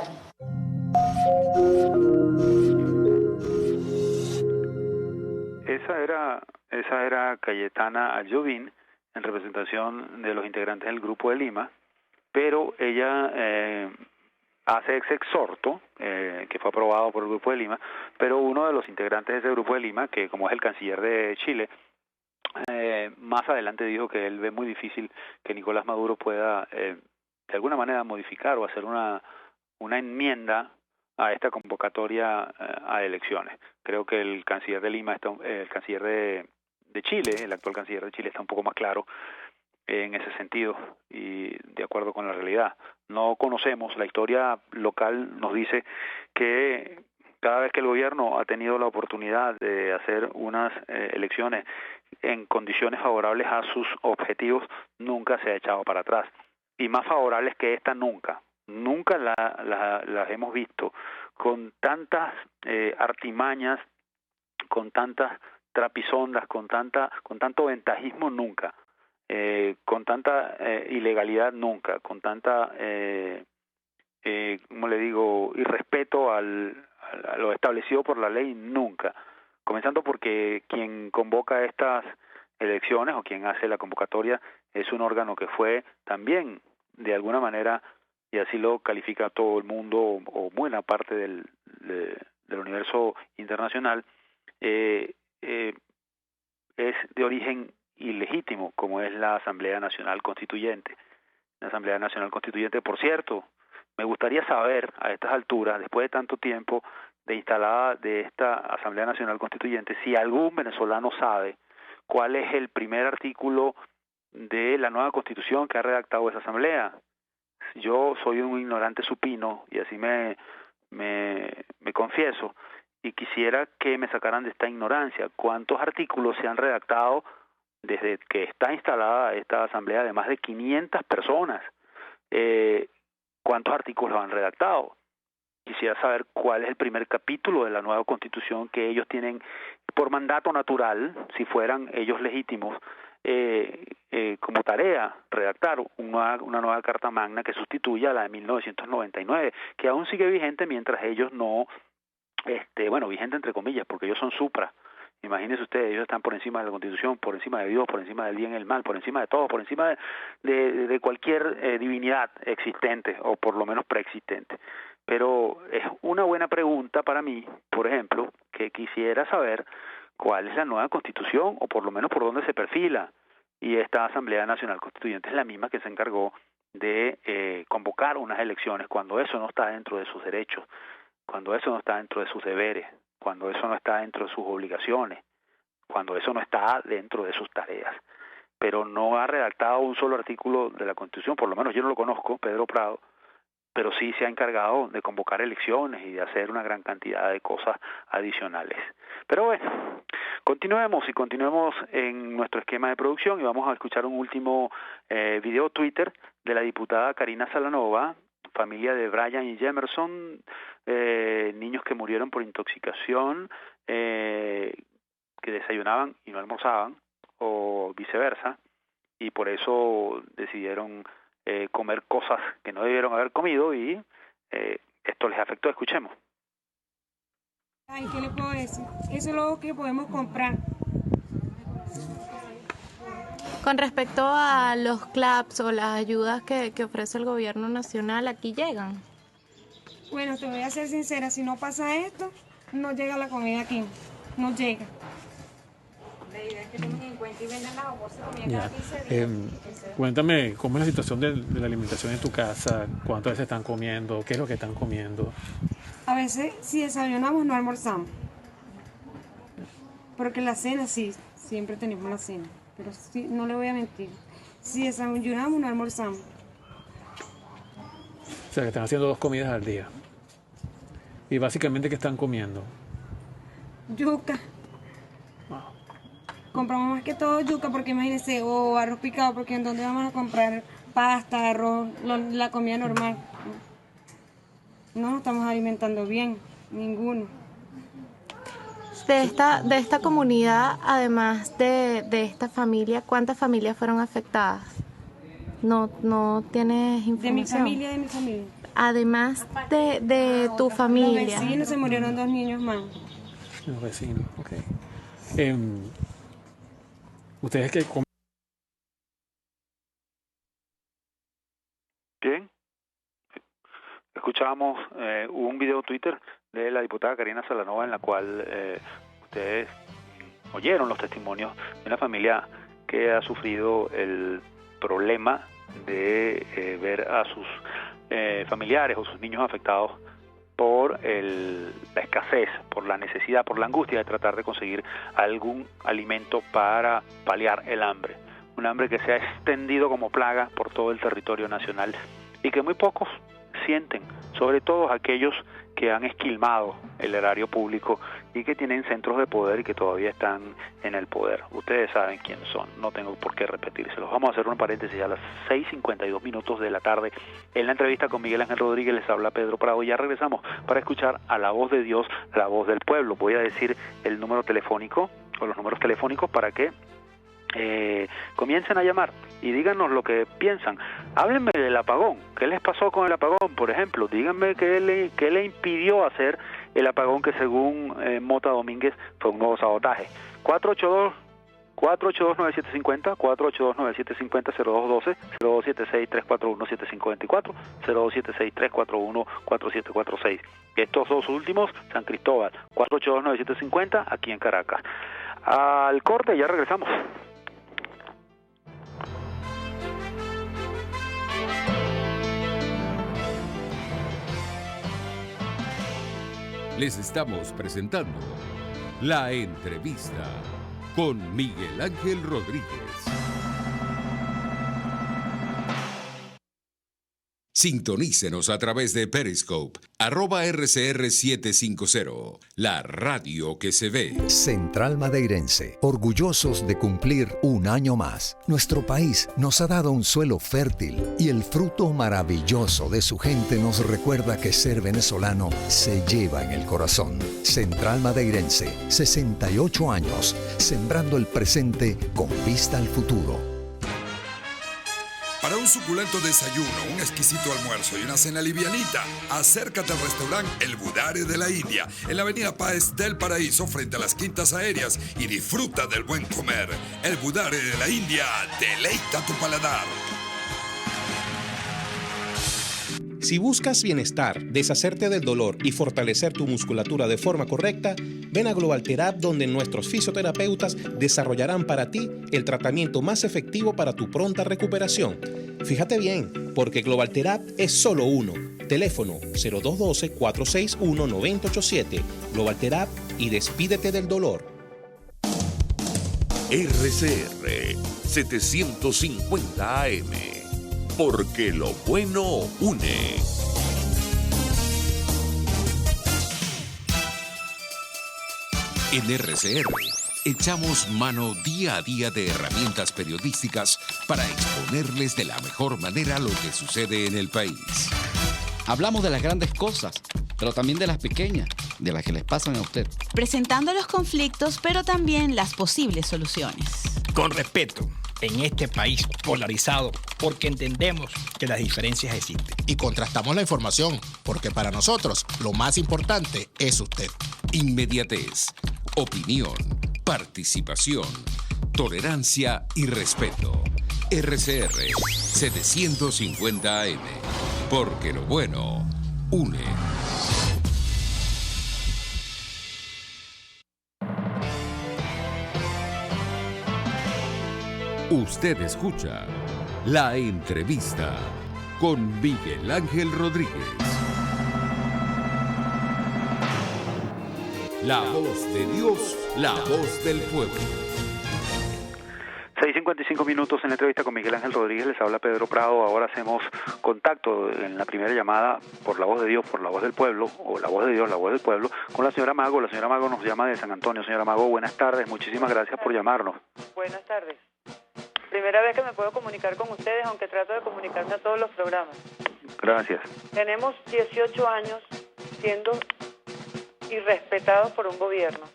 Esa era Cayetana Aljovín en representación de los integrantes del Grupo de Lima, pero ella hace ese exhorto que fue aprobado por el Grupo de Lima, pero uno de los integrantes de ese Grupo de Lima, que como es el canciller de Chile, más adelante dijo que él ve muy difícil que Nicolás Maduro pueda de alguna manera modificar o hacer una enmienda a esta convocatoria a elecciones. Creo que el canciller de Lima, el canciller de Chile, el actual canciller de Chile, está un poco más claro en ese sentido y de acuerdo con la realidad. No conocemos, la historia local nos dice que cada vez que el gobierno ha tenido la oportunidad de hacer unas elecciones en condiciones favorables a sus objetivos, nunca se ha echado para atrás. Y más favorables que esta, nunca. Nunca las hemos visto con tantas artimañas, con tantas trapisondas, con tanto ventajismo, nunca. Con tanta ilegalidad, nunca. Con tanta, como le digo, irrespeto a lo establecido por la ley, nunca. Comenzando porque quien convoca estas elecciones o quien hace la convocatoria es un órgano que fue también, de alguna manera, y así lo califica todo el mundo o buena parte del universo internacional, es de origen ilegítimo, como es la Asamblea Nacional Constituyente. La Asamblea Nacional Constituyente, por cierto, me gustaría saber a estas alturas, después de tanto tiempo de instalada de esta Asamblea Nacional Constituyente, si algún venezolano sabe cuál es el primer artículo de la nueva Constitución que ha redactado esa Asamblea. Yo soy un ignorante supino y así me confieso, y quisiera que me sacaran de esta ignorancia. ¿Cuántos artículos se han redactado desde que está instalada esta asamblea de más de 500 personas? ¿Cuántos artículos han redactado? Quisiera saber cuál es el primer capítulo de la nueva Constitución que ellos tienen por mandato natural, si fueran ellos legítimos, como tarea redactar una nueva Carta Magna que sustituya a la de 1999, que aún sigue vigente mientras ellos no vigente entre comillas, porque ellos son supra. Imagínense ustedes, ellos están por encima de la Constitución, por encima de Dios, por encima del bien y el mal, por encima de todo, por encima de cualquier divinidad existente o por lo menos preexistente. Pero es una buena pregunta para mí, por ejemplo, que quisiera saber cuál es la nueva Constitución o por lo menos por dónde se perfila. Y esta Asamblea Nacional Constituyente es la misma que se encargó de convocar unas elecciones cuando eso no está dentro de sus derechos, cuando eso no está dentro de sus deberes, cuando eso no está dentro de sus obligaciones, cuando eso no está dentro de sus tareas. Pero no ha redactado un solo artículo de la Constitución, por lo menos yo no lo conozco, Pedro Prado, pero sí se ha encargado de convocar elecciones y de hacer una gran cantidad de cosas adicionales. Pero bueno, continuemos en nuestro esquema de producción y vamos a escuchar un último video Twitter de la diputada Karina Salanova, familia de Brian y Jemerson, niños que murieron por intoxicación, que desayunaban y no almorzaban, o viceversa, y por eso decidieron comer cosas que no debieron haber comido y esto les afectó. Escuchemos. Ay, ¿qué le puedo decir? Eso es lo que podemos comprar. Con respecto a los CLAPS o las ayudas que ofrece el gobierno nacional, ¿aquí llegan? Bueno, te voy a ser sincera, si no pasa esto, no llega la comida aquí, no llega. La idea es que tomen en cuenta y vendan las bolsas de comida cada 15 días. Cuéntame, ¿cómo es la situación de la alimentación en tu casa? ¿Cuántas veces están comiendo? ¿Qué es lo que están comiendo? A veces, si desayunamos, no almorzamos. Porque la cena, sí, siempre tenemos la cena. Pero sí, no le voy a mentir. Si desayunamos, no almorzamos. O sea, que están haciendo 2 comidas al día. Y básicamente, ¿qué están comiendo? Yuca. Wow. Compramos más que todo yuca, porque imagínense, o arroz picado, porque ¿en dónde vamos a comprar pasta, arroz, la comida normal? No nos estamos alimentando bien, ninguno. De esta comunidad, además de esta familia, ¿cuántas familias fueron afectadas? No tienes información. De mi familia. Además de tu familia. Los vecinos, se murieron 2 niños más. Los vecinos, ok. ¿Ustedes qué comen? Bien. Escuchábamos un video Twitter de la diputada Karina Salanova en la cual ustedes oyeron los testimonios de una familia que ha sufrido el problema de ver a sus familiares o sus niños afectados por la escasez, por la necesidad, por la angustia de tratar de conseguir algún alimento para paliar el hambre. Un hambre que se ha extendido como plaga por todo el territorio nacional y que muy pocos sienten, sobre todo aquellos que han esquilmado el erario público y que tienen centros de poder y que todavía están en el poder. Ustedes saben quiénes son, no tengo por qué repetírselos. Vamos a hacer un paréntesis a las 6:52 de la tarde. En la entrevista con Miguel Ángel Rodríguez les habla Pedro Prado. Ya regresamos para escuchar a la voz de Dios, la voz del pueblo. Voy a decir el número telefónico o los números telefónicos para que comiencen a llamar y díganos lo que piensan. Háblenme del apagón. ¿Qué les pasó con el apagón, por ejemplo? Díganme qué le impidió hacer el apagón que según Mota Domínguez fue un nuevo sabotaje. 482-9750, 482-9750, 0212, 0276-341-7524, 0276-341-4746. Estos dos últimos, San Cristóbal, 482-9750, aquí en Caracas. Al corte, ya regresamos. Les estamos presentando La Entrevista con Miguel Ángel Rodríguez. Sintonícenos a través de Periscope, @RCR750, la radio que se ve. Central Madeirense, orgullosos de cumplir un año más. Nuestro país nos ha dado un suelo fértil y el fruto maravilloso de su gente nos recuerda que ser venezolano se lleva en el corazón. Central Madeirense, 68 años, sembrando el presente con vista al futuro. Para un suculento desayuno, un exquisito almuerzo y una cena livianita, acércate al restaurante El Budare de la India, en la avenida Páez del Paraíso, frente a las Quintas Aéreas, y disfruta del buen comer. El Budare de la India deleita tu paladar. Si buscas bienestar, deshacerte del dolor y fortalecer tu musculatura de forma correcta, ven a Global Therap, donde nuestros fisioterapeutas desarrollarán para ti el tratamiento más efectivo para tu pronta recuperación. Fíjate bien, porque Global Therap es solo uno. Teléfono 0212-461-9087. Global Therap y despídete del dolor. RCR 750 AM. Porque lo bueno une. En RCR echamos mano día a día de herramientas periodísticas para exponerles de la mejor manera lo que sucede en el país. Hablamos de las grandes cosas, pero también de las pequeñas, de las que les pasan a usted. Presentando los conflictos, pero también las posibles soluciones. Con respeto. En este país polarizado, porque entendemos que las diferencias existen. Y contrastamos la información, porque para nosotros lo más importante es usted. Inmediatez, opinión, participación, tolerancia y respeto. RCR 750 AM. Porque lo bueno une. Usted escucha La Entrevista con Miguel Ángel Rodríguez. La voz de Dios, la voz del pueblo. 6:55 minutos en la entrevista con Miguel Ángel Rodríguez. Les habla Pedro Prado. Ahora hacemos contacto en la primera llamada por la voz de Dios, por la voz del pueblo, o la voz de Dios, la voz del pueblo, con la señora Mago. La señora Mago nos llama de San Antonio. Señora Mago, buenas tardes. Muchísimas gracias por llamarnos. Buenas tardes. Primera vez que me puedo comunicar con ustedes, aunque trato de comunicarme a todos los programas. Gracias. Tenemos 18 años siendo irrespetados por un gobierno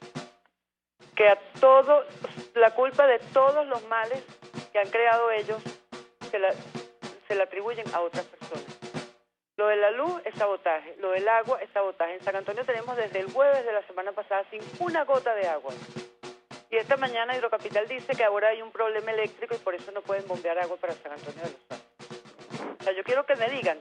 que a todo, la culpa de todos los males que han creado ellos se la atribuyen a otras personas. Lo de la luz es sabotaje, lo del agua es sabotaje. En San Antonio tenemos desde el jueves de la semana pasada sin una gota de agua. Y esta mañana Hidrocapital dice que ahora hay un problema eléctrico y por eso no pueden bombear agua para San Antonio de los Santos. O sea, yo quiero que me digan,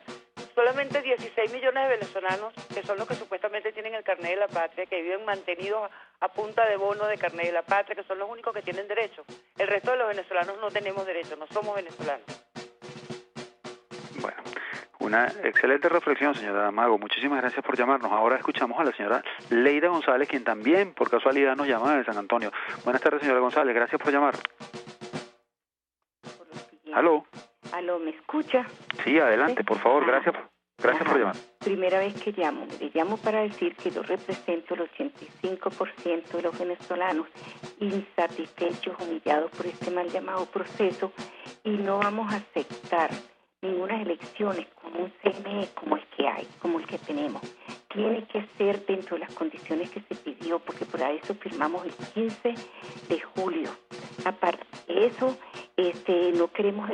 solamente 16 millones de venezolanos, que son los que supuestamente tienen el carnet de la patria, que viven mantenidos a punta de bono de carnet de la patria, que son los únicos que tienen derecho. El resto de los venezolanos no tenemos derecho, no somos venezolanos. Bueno, una excelente reflexión, señora Mago. Muchísimas gracias por llamarnos. Ahora escuchamos a la señora Leida González, quien también, por casualidad, nos llama de San Antonio. Buenas tardes, señora González. Gracias por llamar. ¿Aló? ¿Aló, me escucha? Sí, adelante, por favor. Gracias por llamar. Primera vez que llamo. Le llamo para decir que yo represento el 85% de los venezolanos insatisfechos, humillados por este mal llamado proceso, y no vamos a aceptar ninguna elecciones con un CNE como el que hay, como el que tenemos. Tiene que ser dentro de las condiciones que se pidió, porque por eso firmamos el 15 de julio. Aparte de eso, no queremos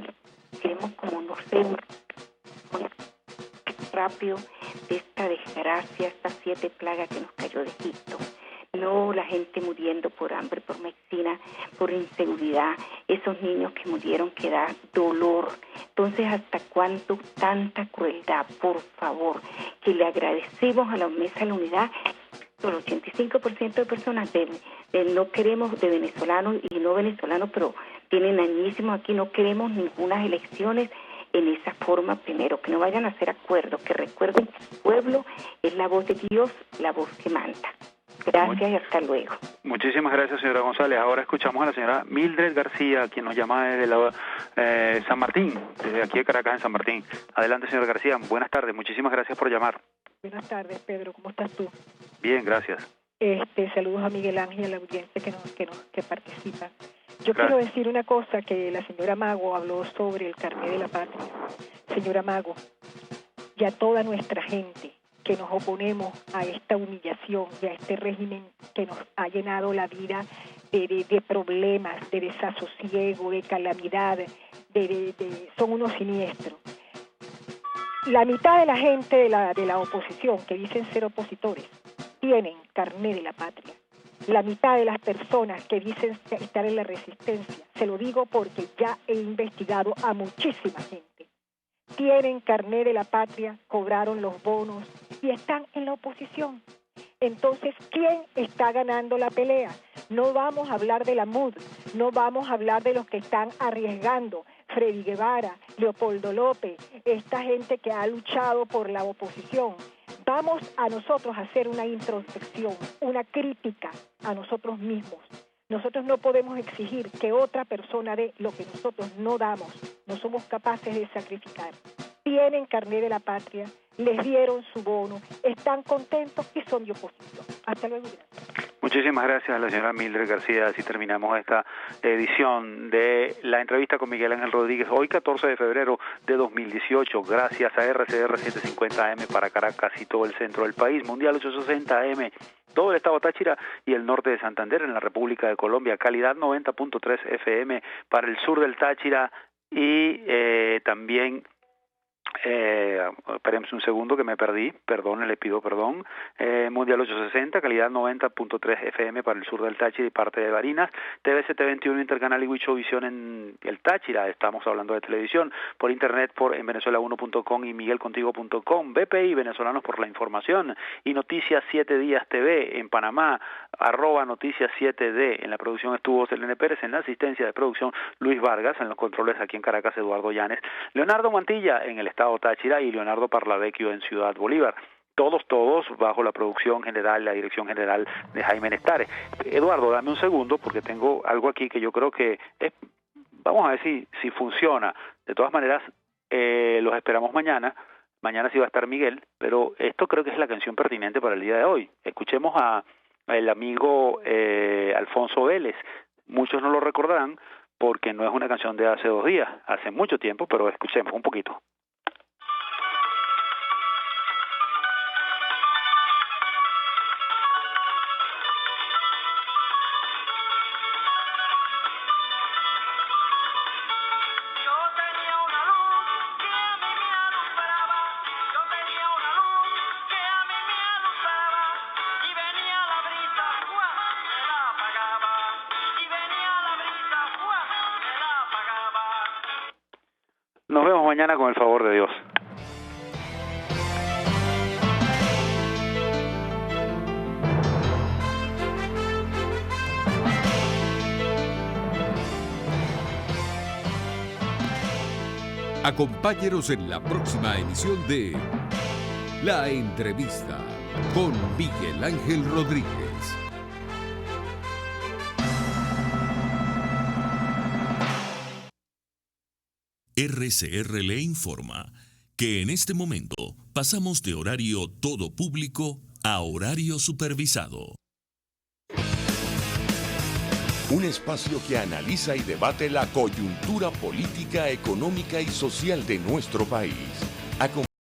como, no sé, un rápido de esta desgracia, estas 7 plagas que nos cayó de Egipto. No, la gente muriendo por hambre, por medicina, por inseguridad, esos niños que murieron que da dolor. Entonces, ¿hasta cuándo tanta crueldad? Por favor, que le agradecemos a la Mesa de la Unidad. El 85% de personas no queremos, de venezolanos y no venezolanos, pero tienen añísimos aquí, no queremos ninguna elecciones en esa forma. Primero, que no vayan a hacer acuerdos, que recuerden que el pueblo es la voz de Dios, la voz que manda. Gracias y hasta luego. Muchísimas gracias, señora González. Ahora escuchamos a la señora Mildred García, quien nos llama desde San Martín, desde aquí de Caracas, en San Martín. Adelante, señora García. Buenas tardes. Muchísimas gracias por llamar. Buenas tardes, Pedro. ¿Cómo estás tú? Bien, gracias. Saludos a Miguel Ángel y a la audiencia que participa. Yo quiero decir una cosa, que la señora Mago habló sobre el carnet de la patria. Señora Mago, y a toda nuestra gente que nos oponemos a esta humillación y a este régimen que nos ha llenado la vida de problemas, de desasosiego, de calamidad, son unos siniestros. La mitad de la gente de la oposición, que dicen ser opositores, tienen carné de la patria. La mitad de las personas que dicen estar en la resistencia, se lo digo porque ya he investigado a muchísima gente, tienen carné de la patria, cobraron los bonos y están en la oposición. Entonces, ¿quién está ganando la pelea? No vamos a hablar de la MUD, no vamos a hablar de los que están arriesgando, Freddy Guevara, Leopoldo López, esta gente que ha luchado por la oposición. Vamos a nosotros a hacer una introspección, una crítica a nosotros mismos. Nosotros no podemos exigir que otra persona dé lo que nosotros no damos, no somos capaces de sacrificar. Tienen carné de la patria, les dieron su bono, están contentos y son de oposición. Hasta luego. Muchísimas gracias a la señora Mildred García. Así terminamos esta edición de la entrevista con Miguel Ángel Rodríguez, hoy 14 de febrero de 2018, gracias a RCR 750 AM para Caracas y todo el centro del país, Mundial 860 AM, todo el estado Táchira y el norte de Santander en la República de Colombia, calidad 90.3 FM para el sur del Táchira y también... espérenme un segundo que me perdí, perdón, le pido perdón. Mundial 860, calidad 90.3 FM para el sur del Táchira y parte de Barinas, TVCT21 Intercanal y Huichovisión en el Táchira, estamos hablando de televisión, por internet en venezuela1.com y miguelcontigo.com, BPI Venezolanos por la Información y Noticias 7 Días TV en Panamá, @Noticias 7D, en la producción estuvo Selene Pérez, en la asistencia de producción Luis Vargas, en los controles aquí en Caracas Eduardo Llanes, Leonardo Mantilla en el estado Táchira y Leonardo Parlavecchio en Ciudad Bolívar. Todos bajo la producción general, la dirección general de Jaime Nestares. Eduardo, dame un segundo porque tengo algo aquí que yo creo que vamos a ver si funciona. De todas maneras, los esperamos mañana. Mañana sí va a estar Miguel, pero esto creo que es la canción pertinente para el día de hoy. Escuchemos al amigo Alfonso Vélez. Muchos no lo recordarán porque no es una canción de hace 2 días, hace mucho tiempo, pero escuchemos un poquito. Nos vemos mañana con el favor de Dios. Acompáñenos en la próxima emisión de La Entrevista con Miguel Ángel Rodríguez. RCR le informa que en este momento pasamos de horario todo público a horario supervisado. Un espacio que analiza y debate la coyuntura política, económica y social de nuestro país.